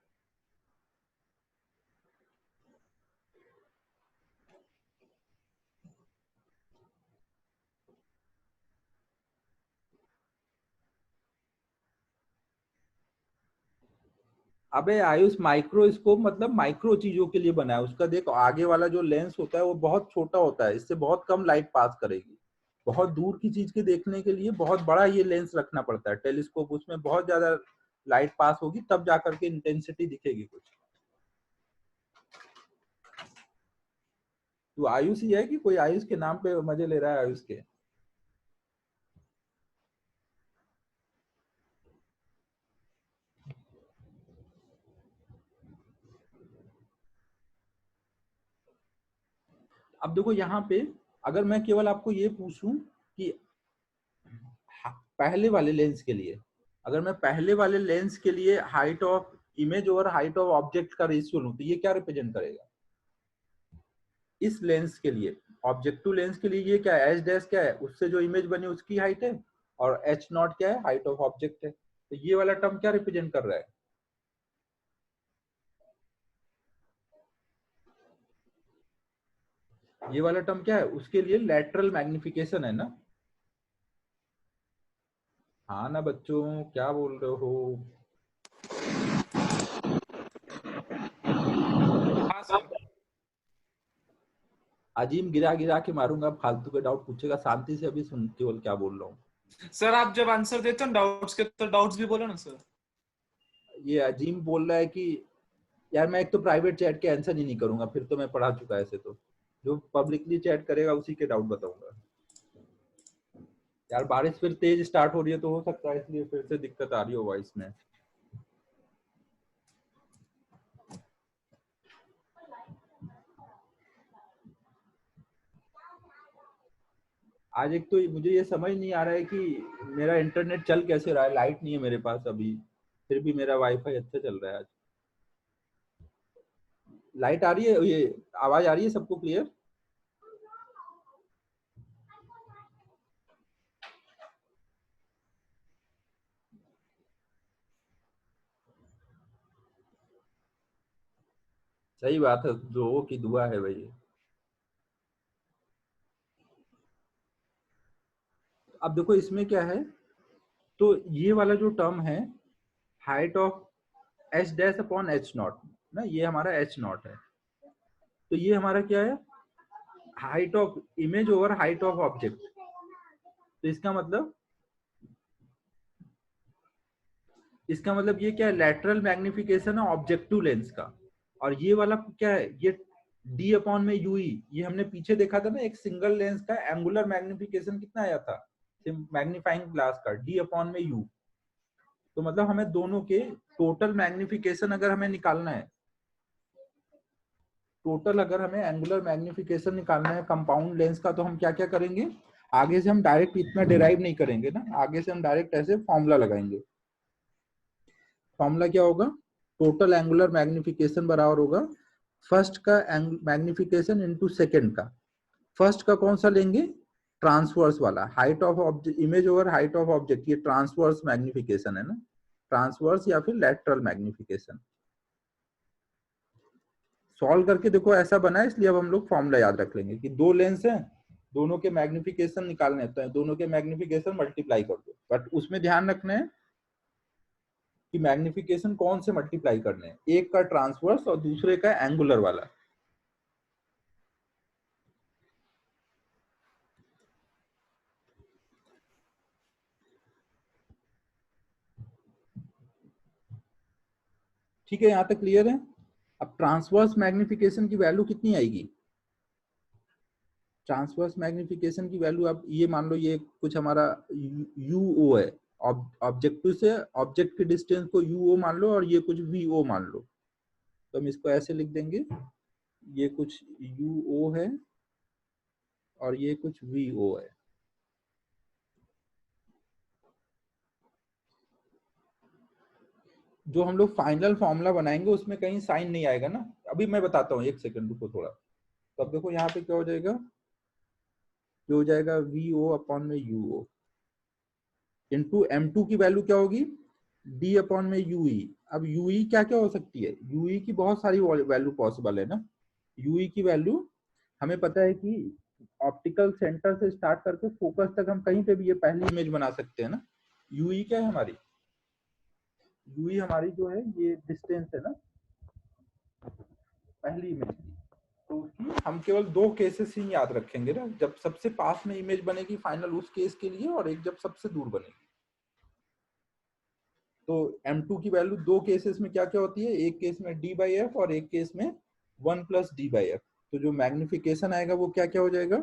अबे आयुष माइक्रोस्कोप मतलब माइक्रो चीजों के लिए बना है, उसका देख आगे वाला जो लेंस होता है वो बहुत छोटा होता है, इससे बहुत कम लाइट पास करेगी। बहुत दूर की चीज के देखने के लिए बहुत बड़ा ये लेंस रखना पड़ता है टेलीस्कोप, उसमें बहुत ज्यादा लाइट पास होगी तब जाकर के इंटेंसिटी दिखेगी कुछ। तो आयुष ही है कि कोई आयुष के नाम पे मजे ले रहा है आयुष के। अब देखो यहाँ पे अगर मैं केवल आपको ये पूछूं कि पहले वाले लेंस के लिए, अगर मैं पहले वाले लेंस के लिए हाइट ऑफ इमेज और हाइट ऑफ ऑब्जेक्ट का रेशियो लूं तो ये क्या रिप्रेजेंट करेगा? इस लेंस के लिए, ऑब्जेक्टिव लेंस के लिए ये क्या है, एच डैश क्या है, उससे जो इमेज बनी उसकी हाइट है, और एच नॉट क्या है, हाइट ऑफ ऑब्जेक्ट है। तो ये वाला टर्म क्या रिप्रेजेंट कर रहा है? ये वाला टर्म क्या है? उसके लिए लैटरल मैग्निफिकेशन है ना। हाँ ना बच्चों, क्या बोल रहे हो? हाँ सर। अजीम गिरा गिरा के मारूंगा, फालतू के डाउट पूछेगा, शांति से अभी सुन केवल क्या बोल रहा हूँ। सर आप जब आंसर देते हो डाउट्स के तो डाउट्स भी बोलो ना सर। ये अजीम बोल रहा है कि यार मैं एक तो प्राइवेट चैट के आंसर ही नहीं करूंगा, फिर तो मैं पढ़ा चुका है, ऐसे तो जो पब्लिकली चैट करेगा उसी के डाउट बताऊंगा। यार बारिश फिर तेज स्टार्ट हो रही है तो हो सकता है इसलिए फिर से दिक्कत आ रही हो वॉइस में। आज एक तो मुझे ये समझ नहीं आ रहा है कि मेरा इंटरनेट चल कैसे रहा है, लाइट नहीं है मेरे पास अभी, फिर भी मेरा वाईफाई अच्छा चल रहा है आज। लाइट आ रही है, ये आवाज आ रही है सबको क्लियर? सही बात है, दुआओं की दुआ है भाई। अब देखो इसमें क्या है, तो ये वाला जो टर्म है height of H dash upon H not ना, ये हमारा एच नॉट है, तो ये हमारा क्या है, height of image over height of object. तो इसका मतलब ये क्या है, लैटरल मैग्निफिकेशन है ऑब्जेक्टिव लेंस का। और ये वाला क्या है, ये डी अपॉन में यूई, ये हमने पीछे देखा था ना, एक सिंगल लेंस का एंगुलर मैग्निफिकेशन कितना आया था मैग्नीफाइंग ग्लास का, डी अपॉन में यू। तो मतलब हमें दोनों के टोटल मैग्निफिकेशन अगर हमें निकालना है, टोटल अगर हमें एंगुलर मैग्निफिकेशन निकालना है कंपाउंड लेंस का, तो हम क्या क्या करेंगे, आगे से हम डायरेक्ट इतना डिराइव नहीं करेंगे ना, आगे से हम डायरेक्ट ऐसे फॉर्मूला लगाएंगे। फॉर्मूला क्या होगा, टोटल एंगुलर मैग्निफिकेशन बराबर होगा फर्स्ट का मैग्निफिकेशन इनटू सेकंड का। फर्स्ट का कौन सा लेंगे, ट्रांसवर्स वाला, height of object image over height of object, ये ट्रांसवर्स मैग्निफिकेशन है ना, ट्रांसवर्स या फिर लैटरल मैग्निफिकेशन। सॉल्व करके देखो ऐसा बना है, इसलिए अब हम लोग फॉर्मूला याद रख लेंगे कि दो लेंस हैं, दोनों के मैग्निफिकेशन निकालने होते हैं, दोनों के मैग्निफिकेशन मल्टीप्लाई कर दो, बट उसमें ध्यान रखना है कि मैग्निफिकेशन कौन से मल्टीप्लाई करने हैं, एक का ट्रांसवर्स और दूसरे का एंगुलर वाला। ठीक है, यहां तक क्लियर है? अब ट्रांसवर्स मैग्निफिकेशन की वैल्यू कितनी आएगी, ट्रांसवर्स मैग्निफिकेशन की वैल्यू आप ये मान लो, ये कुछ हमारा यूओ है, ऑब्जेक्टिव से ऑब्जेक्ट की डिस्टेंस को यूओ मान लो, और ये कुछ वीओ मान लो, तो हम इसको ऐसे लिख देंगे, ये कुछ यूओ है और ये कुछ वीओ है। जो हम लोग फाइनल फॉर्मूला बनाएंगे उसमें कहीं साइन नहीं आएगा ना, अभी मैं बताता हूँ, एक सेकंड रुको थोड़ा। तो अब देखो यहाँ पे क्या हो जाएगा, जो हो जाएगा वीओ अपॉन में यूओ इंटू M2 की वैल्यू क्या होगी, डी अपॉन में यूई। अब यूई क्या क्या हो सकती है, यूई की बहुत सारी वैल्यू पॉसिबल है ना। यूई की वैल्यू हमें पता है कि ऑप्टिकल सेंटर से स्टार्ट करके फोकस तक हम कहीं पे भी ये पहली इमेज बना सकते हैं ना। यूई क्या है हमारी, यूई हमारी जो है ये डिस्टेंस है ना पहली इमेज की। तो उसकी हम केवल दो केसेस ही याद रखेंगे ना, जब सबसे पास में इमेज बनेगी फाइनल उस केस के लिए, और एक जब सबसे दूर बनेगी। तो M2 की वैल्यू दो केसेस में क्या क्या होती है, एक केस में d/f और एक केस में 1 + d/f। तो जो मैग्निफिकेशन आएगा वो क्या क्या हो जाएगा,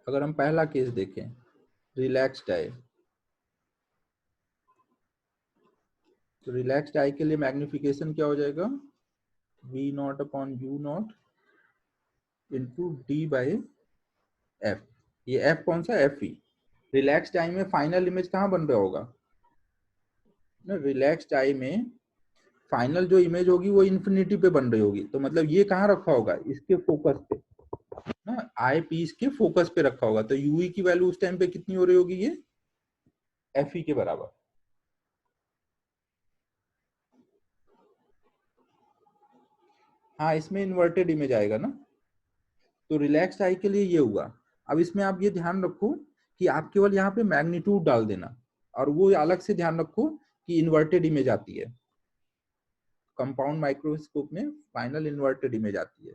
अगर हम पहला केस देखें, रिलैक्स्ड है, तो रिलैक्स्ड आई के लिए मैग्निफिकेशन क्या हो जाएगा, V not upon U not into D by F. ये एफ कौन सा, एफ ई। रिलैक्स्ड आई में फाइनल इमेज कहाँ बन रहा होगा ना, रिलैक्स्ड आई में फाइनल जो इमेज होगी वो इन्फिनिटी पे बन रही होगी, तो मतलब ये कहाँ रखा होगा, इसके फोकस पे ना, आई पीस के फोकस पे रखा होगा, तो यूई की वैल्यू उस टाइम पे कितनी हो रही होगी, ये एफ ई के बराबर। हाँ इसमें इन्वर्टेड इमेज आएगा ना, तो रिलैक्स आई के लिए ये हुआ। अब इसमें आप ये ध्यान रखो कि आप केवल यहाँ पे मैग्नीट्यूड डाल देना, और वो अलग से ध्यान रखो कि इन्वर्टेड इमेज आती है, कंपाउंड माइक्रोस्कोप में फाइनल इन्वर्टेड इमेज आती है।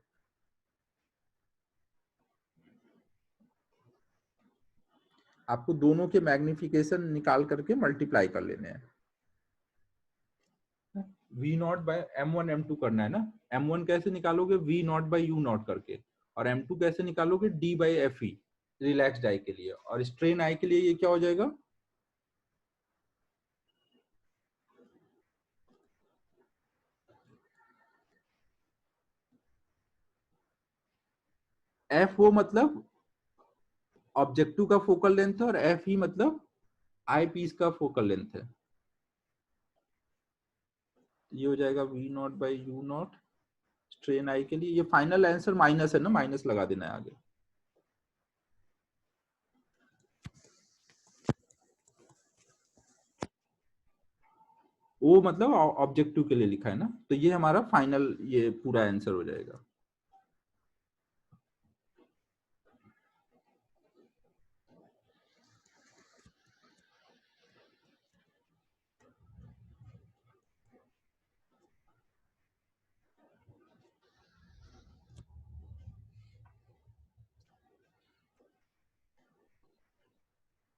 आपको दोनों के मैग्निफिकेशन निकाल करके मल्टीप्लाई कर लेने हैं। V naught by M one M two करना है ना, एम वन कैसे निकालोगे, V naught by U naught करके, और एम टू कैसे निकालोगे, D by F E relaxed eye के लिए, और स्ट्रेन आई के लिए ये क्या हो जाएगा, एफ वो मतलब ऑब्जेक्टिव का फोकल लेंथ है, और एफ ही मतलब आई पीस का फोकल लेंथ है। ये हो जाएगा V naught by U naught strain eye के लिए। ये फाइनल आंसर माइनस है ना, माइनस लगा देना है आगे। वो मतलब ऑब्जेक्टिव के लिए लिखा है ना, तो ये हमारा फाइनल ये पूरा आंसर हो जाएगा।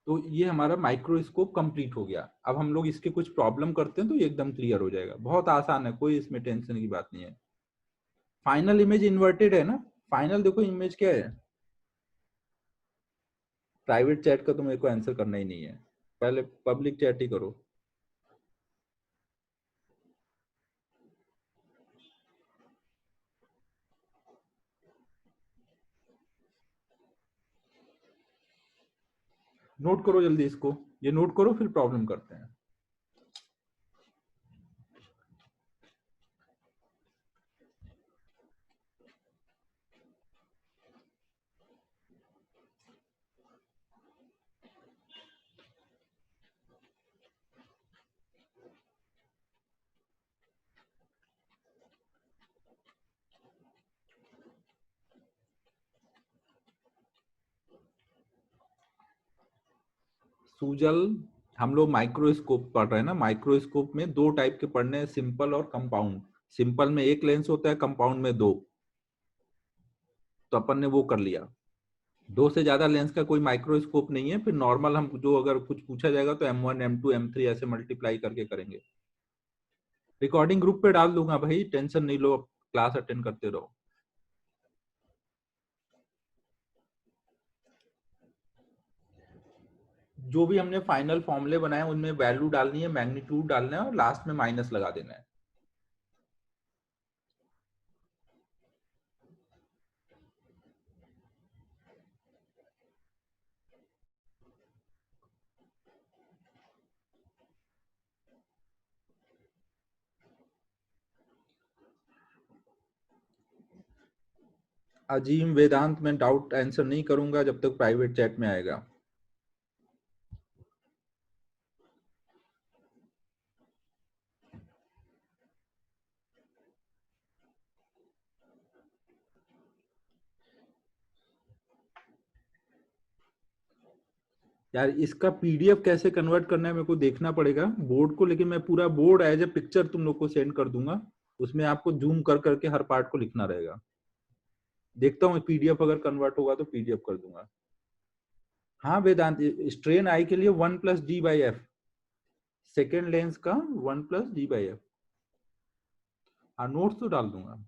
तो ये हमारा माइक्रोस्कोप कंप्लीट हो गया। अब हम लोग इसके कुछ प्रॉब्लम करते हैं तो ये एकदम क्लियर हो जाएगा, बहुत आसान है, कोई इसमें टेंशन की बात नहीं है। फाइनल इमेज इन्वर्टेड है ना, फाइनल देखो इमेज क्या है, प्राइवेट चैट का तो मेरे को आंसर करना ही नहीं है, पहले पब्लिक चैट ही करो। नोट करो जल्दी इसको, ये नोट करो फिर प्रॉब्लम करते हैं। सूजल, हम लोग माइक्रोस्कोप पढ़ रहे हैं ना, माइक्रोस्कोप में दो टाइप के पढ़ने हैं, सिंपल और कंपाउंड। सिंपल में एक लेंस होता है, कंपाउंड में दो, तो अपन ने वो कर लिया। दो से ज्यादा लेंस का कोई माइक्रोस्कोप नहीं है, फिर नॉर्मल हम जो अगर कुछ पूछा जाएगा तो M1 M2 M3 ऐसे मल्टीप्लाई करके करेंगे। रिकॉर्डिंग ग्रुप पे डाल दूंगा भाई, टेंशन नहीं लो, क्लास अटेंड करते रहो। जो भी हमने फाइनल फॉर्मूले बनाए उनमें वैल्यू डालनी है, मैग्नीट्यूड डालना है, और लास्ट में माइनस लगा देना है। अजीम वेदांत में डाउट आंसर नहीं करूंगा जब तक प्राइवेट चैट में आएगा। यार इसका पीडीएफ कैसे कन्वर्ट करना है मेरे को देखना पड़ेगा बोर्ड को, लेकिन मैं पूरा बोर्ड एज ए पिक्चर तुम लोग को सेंड कर दूंगा, उसमें आपको जूम कर करके हर पार्ट को लिखना रहेगा। देखता हूँ पीडीएफ अगर कन्वर्ट होगा तो पीडीएफ कर दूंगा। हाँ वेदांत, स्ट्रेन आई के लिए 1+d/f, सेकेंड लेंस का 1+d/f। हाँ नोट्स तो डाल दूंगा।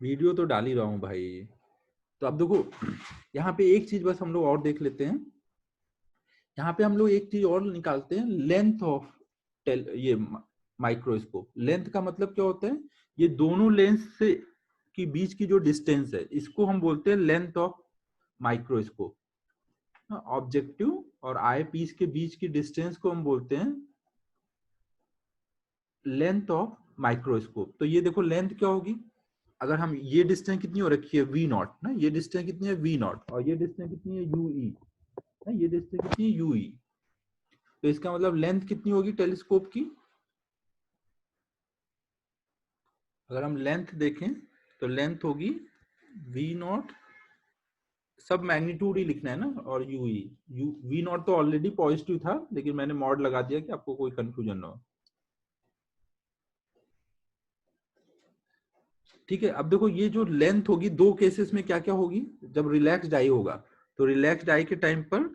वीडियो तो डाल ही रहा हूँ भाई। तो अब देखो यहाँ पे एक चीज बस हम लोग और देख लेते हैं। यहाँ पे हम लोग एक चीज और निकालते हैं, लेंथ ऑफ ये माइक्रोस्कोप। लेंथ का मतलब क्या होता है, ये दोनों लेंस से की बीच की जो डिस्टेंस है इसको हम बोलते हैं लेंथ ऑफ माइक्रोस्कोप। ऑब्जेक्टिव और आई पीस के बीच की डिस्टेंस को हम बोलते हैं लेंथ ऑफ माइक्रोस्कोप। तो ये देखो लेंथ क्या होगी, अगर हम ये डिस्टेंस कितनी हो रखी है वी नॉट ना, ये डिस्टेंस कितनी है वी नॉट, और ये डिस्टेंस कितनी है यूई ना, ये डिस्टेंस कितनी है यूई। तो इसका मतलब लेंथ कितनी होगी टेलीस्कोप की, अगर हम लेंथ देखें तो लेंथ होगी वी नॉट, सब मैग्नीट्यूड ही लिखना है ना, और यूई। वी नॉट तो ऑलरेडी पॉजिटिव था लेकिन मैंने मॉड लगा दिया कि आपको कोई कंफ्यूजन ना हो। ठीक है, अब देखो ये जो लेंथ होगी दो केसेस में क्या क्या होगी, जब रिलैक्स्ड आई होगा तो रिलैक्स्ड आई के टाइम पर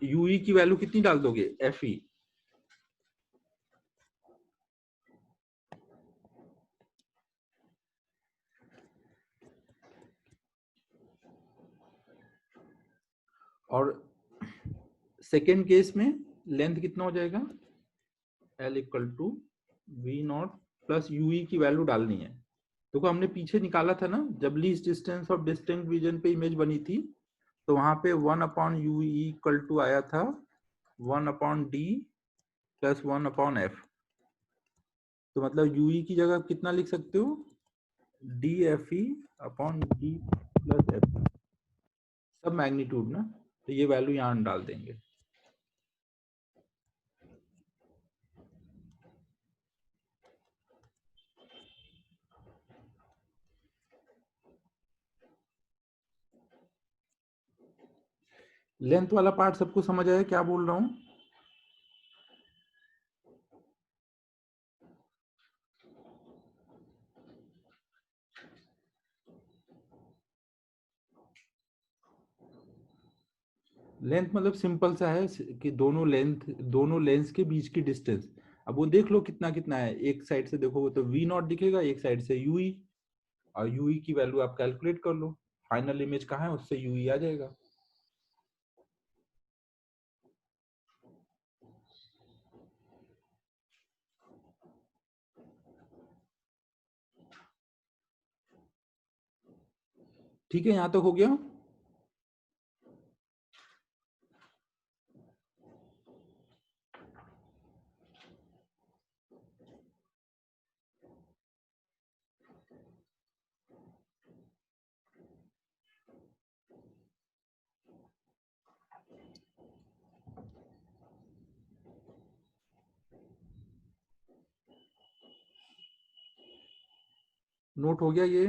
यूई की वैल्यू कितनी डाल दोगे, एफ ई। और सेकेंड केस में लेंथ कितना हो जाएगा, L equal to V not plus U E की वैल्यू डालनी है। देखो हमने पीछे निकाला था ना, जब least distance of distinct region पे इमेज बनी थी तो वहां पे 1/ui इक्वल टू आया था 1/d प्लस 1/f। तो मतलब यूई की जगह कितना लिख सकते हो, DFE/d प्लस f, सब मैग्नीट्यूड ना, तो ये वैल्यू यहाँ डाल देंगे। लेंथ वाला पार्ट सबको समझ आया क्या बोल रहा हूं। लेंथ मतलब सिंपल सा है कि दोनों लेंस के बीच की डिस्टेंस। अब वो देख लो कितना कितना है, एक साइड से देखोगे तो वी नॉट दिखेगा, एक साइड से यूई, और यूई की वैल्यू आप कैलकुलेट कर लो, फाइनल इमेज कहाँ है उससे यूई आ जाएगा। ठीक है, यहां तक हो गया। नोट हो गया ये।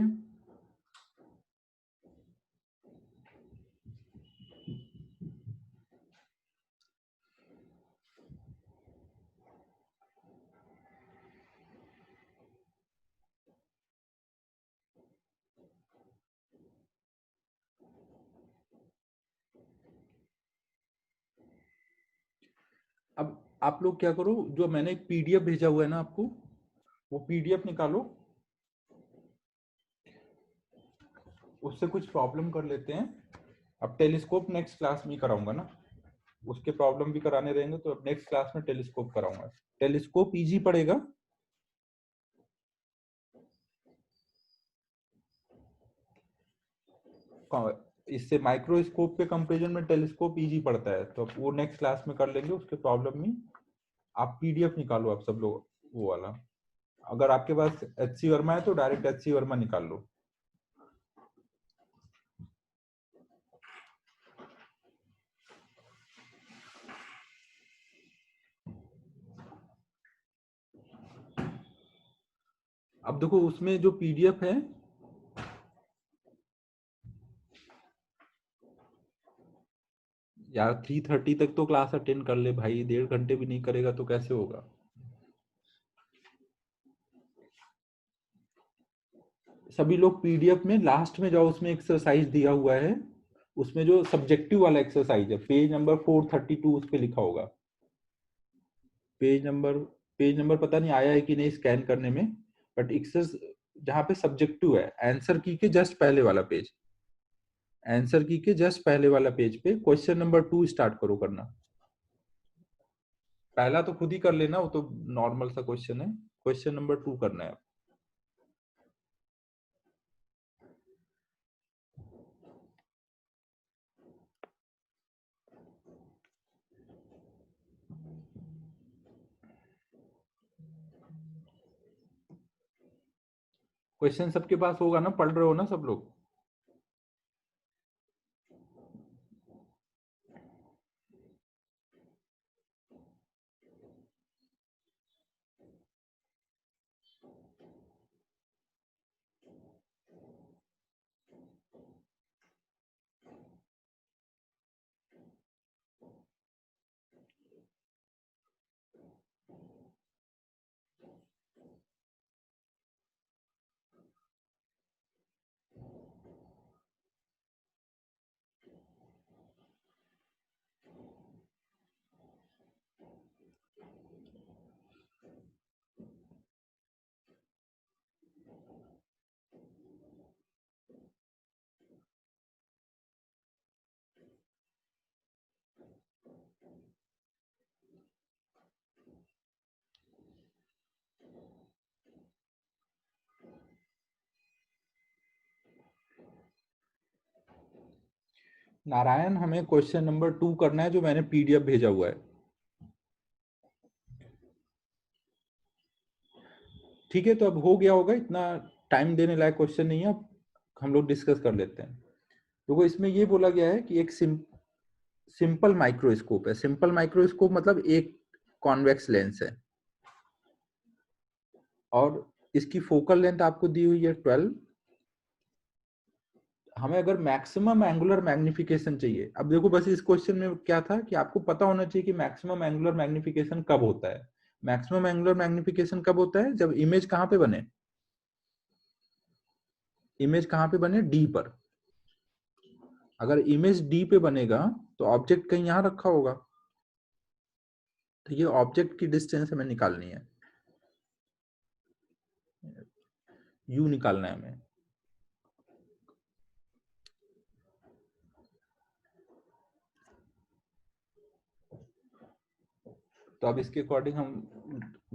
अब आप लोग क्या करो, जो मैंने एक पीडीएफ भेजा हुआ है ना आपको, वो पीडीएफ निकालो, उससे कुछ प्रॉब्लम कर लेते हैं। अब टेलीस्कोप नेक्स्ट क्लास में कराऊंगा ना, उसके प्रॉब्लम भी कराने रहेंगे, तो अब नेक्स्ट क्लास में टेलीस्कोप कराऊंगा। टेलीस्कोप इजी पड़ेगा, इससे माइक्रोस्कोप के कंपैरिजन में टेलीस्कोप इजी पड़ता है, तो वो नेक्स्ट क्लास में कर लेंगे। उसके प्रॉब्लम में आप पीडीएफ निकालो, आप सब लोग वो वाला, अगर आपके पास एचसी वर्मा है तो डायरेक्ट एचसी वर्मा निकाल लो। अब देखो उसमें जो पीडीएफ है, यार 3:30 तक तो क्लास अटेंड कर ले भाई, 1.5 घंटे भी नहीं करेगा तो कैसे होगा। सभी लोग पीडीएफ में लास्ट में जाओ, उसमें एक्सरसाइज दिया हुआ है, उसमें जो सब्जेक्टिव वाला एक्सरसाइज है पेज नंबर 432 उस पे लिखा होगा। पेज नंबर पता नहीं आया है कि नहीं स्कैन करने में, बट जहां पे सब्जेक्टिव है, आंसर की के जस्ट पहले वाला पेज, आंसर की के जस्ट पहले वाला पेज पे क्वेश्चन नंबर 2 स्टार्ट करो करना। पहला तो खुद ही कर लेना, वो तो नॉर्मल सा क्वेश्चन है। क्वेश्चन नंबर 2 करना है। क्वेश्चन सबके पास होगा ना, पढ़ रहे हो ना सब लोग? नारायण, हमें क्वेश्चन नंबर 2 करना है, जो मैंने पीडीएफ भेजा हुआ है। ठीक है, तो अब हो गया होगा, इतना टाइम देने लायक क्वेश्चन नहीं है, अब हम लोग डिस्कस कर लेते हैं। तो इसमें ये बोला गया है कि एक सिंपल माइक्रोस्कोप है। सिंपल माइक्रोस्कोप मतलब एक कॉन्वेक्स लेंस है, और इसकी फोकल लेंथ आपको दी हुई है 12। हमें अगर मैक्सिमम एंगुलर मैग्निफिकेशन चाहिए, अब देखो बस इस क्वेश्चन में क्या था कि आपको पता होना चाहिए कि मैक्सिमम एंगुलर मैग्निफिकेशन कब होता है। मैक्सिमम एंगुलर मैग्निफिकेशन कब होता है? जब इमेज कहां पे बने, इमेज कहां पे बने? डी पर। अगर इमेज डी पे बनेगा तो ऑब्जेक्ट कहीं यहां रखा होगा, तो ये ऑब्जेक्ट की डिस्टेंस हमें निकालनी है, यू निकालना है हमें। तो अब इसके अकॉर्डिंग हम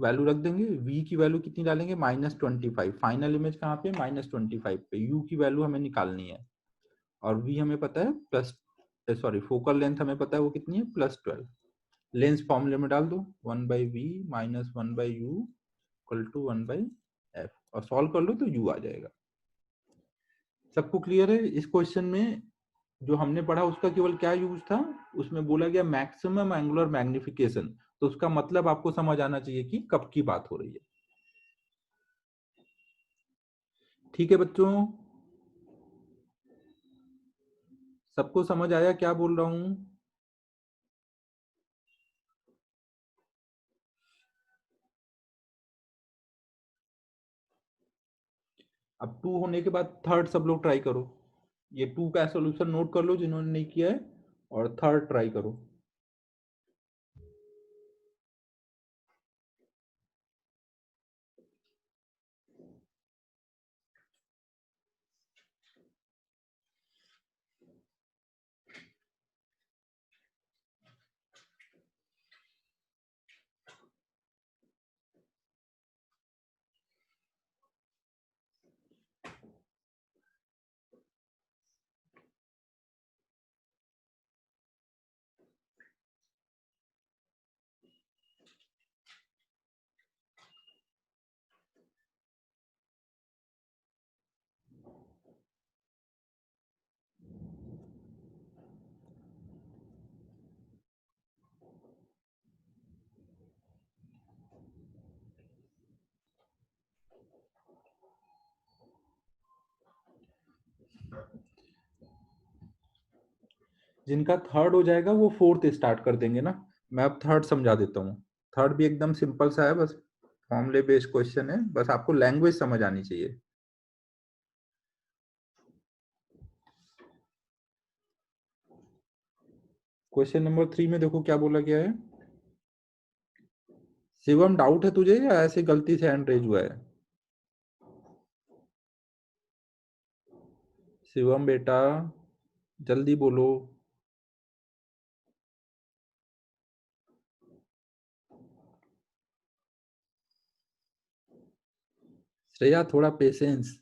वैल्यू रख देंगे। v की वैल्यू कितनी डालेंगे? -25। फाइनल इमेज कहाँ पे? -25 पे। u की वैल्यू हमें निकालनी है, और v हमें पता है प्लस, सॉरी फोकल लेंथ हमें पता है वो कितनी है? +12। लेंस फॉर्मूले में डाल दो, 1/v - 1/u = 1/f, और सॉल्व कर लो तो u आ जाएगा। सबको क्लियर है? इस क्वेश्चन में जो हमने पढ़ा उसका केवल क्या यूज था? उसमें बोला गया मैक्सिमम एंगुलर मैग्निफिकेशन, तो उसका मतलब आपको समझ आना चाहिए कि कब की बात हो रही है। ठीक है बच्चों, सबको समझ आया क्या बोल रहा हूं? अब 2 होने के बाद थर्ड सब लोग ट्राई करो। ये 2 का सॉल्यूशन नोट कर लो जिन्होंने नहीं किया है, और थर्ड ट्राई करो। जिनका थर्ड हो जाएगा वो फोर्थ स्टार्ट कर देंगे ना। मैं अब थर्ड समझा देता हूँ। थर्ड भी एकदम सिंपल सा है, बस फॉर्मूले बेस्ड क्वेश्चन है, बस आपको लैंग्वेज समझ आनी चाहिए। क्वेश्चन नंबर 3 में देखो क्या बोला गया है। शिवम, डाउट है तुझे या ऐसे गलती से हैंड रेज हुआ है? शिवम बेटा जल्दी बोलो। श्रेया थोड़ा पेशेंस,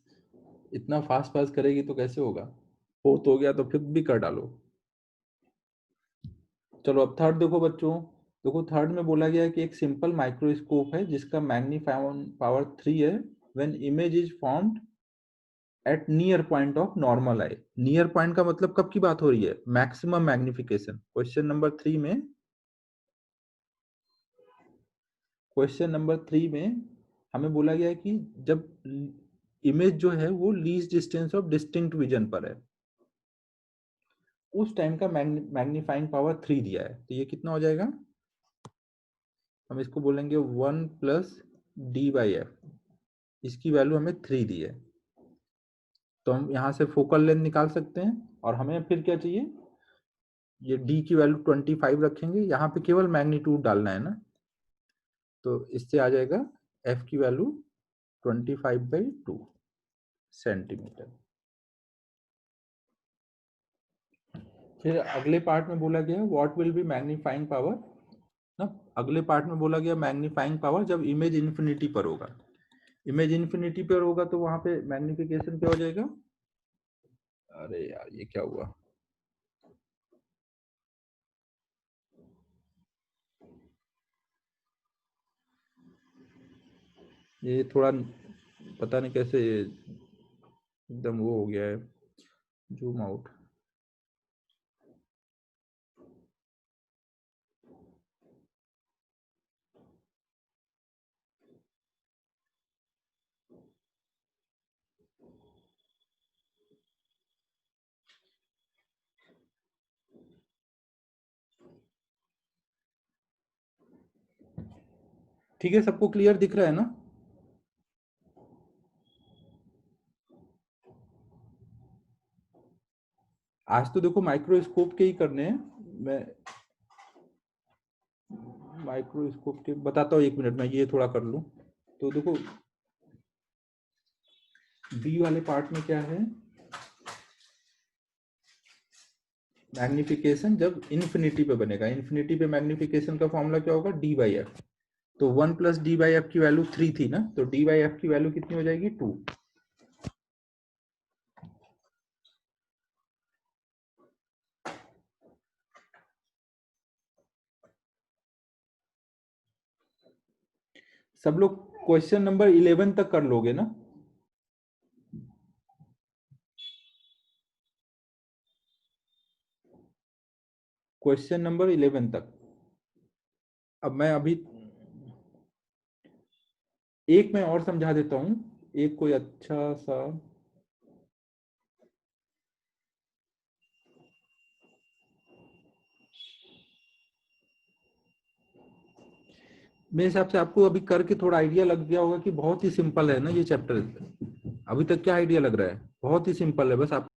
इतना फास्ट फास्ट करेगी तो कैसे होगा? फोर्थ हो गया तो फिफ्थ भी कर डालो। चलो अब थर्ड देखो बच्चों। देखो थर्ड में बोला गया है कि एक सिंपल माइक्रोस्कोप है जिसका मैग्नीफाइंग पावर 3 है when image is formed at near point of normal I. Near point का मतलब कब की बात हो रही है? Maximum magnification. क्वेश्चन नंबर 3 में, क्वेश्चन नंबर 3 में हमें बोला गया है कि जब इमेज जो है वो least distance of distinct vision पर है, उस टाइम का मैग्नीफाइंग पावर 3 दिया है। तो ये कितना हो जाएगा? हम इसको बोलेंगे 1 प्लस डी बाई एफ। इसकी वैल्यू हमें 3 दी है, तो हम यहाँ से फोकल लेंथ निकाल सकते हैं। और हमें फिर क्या चाहिए? ये डी की वैल्यू 25 रखेंगे, यहाँ पे केवल मैग्नीट्यूड डालना है ना, तो इससे आ जाएगा एफ की वैल्यू 25/2 सेंटीमीटर। फिर अगले पार्ट में बोला गया what will be magnifying power ना। अगले पार्ट में बोला गया मैग्नीफाइंग पावर जब इमेज इन्फिनिटी पर होगा। इमेज इन्फिनिटी पर होगा तो वहां पे मैग्निफिकेशन क्या हो जाएगा? अरे यार ये क्या हुआ? ये थोड़ा पता नहीं कैसे एकदम वो हो गया है, जूम आउट। ठीक है, सबको क्लियर दिख रहा है ना? आज तो देखो माइक्रोस्कोप के ही करने हैं। मैं माइक्रोस्कोप के बताता हूँ, 1 मिनट में ये थोड़ा कर लूं। तो देखो बी वाले पार्ट में क्या है? मैग्निफिकेशन जब इन्फिनिटी पे बनेगा, इन्फिनिटी पे मैग्निफिकेशन का फॉर्मूला क्या होगा? D by F. तो 1 प्लस डी बाई एफ की वैल्यू 3 थी ना, तो डी बाई एफ की वैल्यू कितनी हो जाएगी? 2। सब लोग क्वेश्चन नंबर 11 तक कर लोगे ना? क्वेश्चन नंबर 11 तक। अब मैं अभी एक मैं और समझा देता हूं, एक कोई अच्छा सा। मेरे हिसाब से आपको अभी करके थोड़ा आइडिया लग गया होगा कि बहुत ही सिंपल है ना ये चैप्टर। अभी तक क्या आइडिया लग रहा है? बहुत ही सिंपल है, बस आप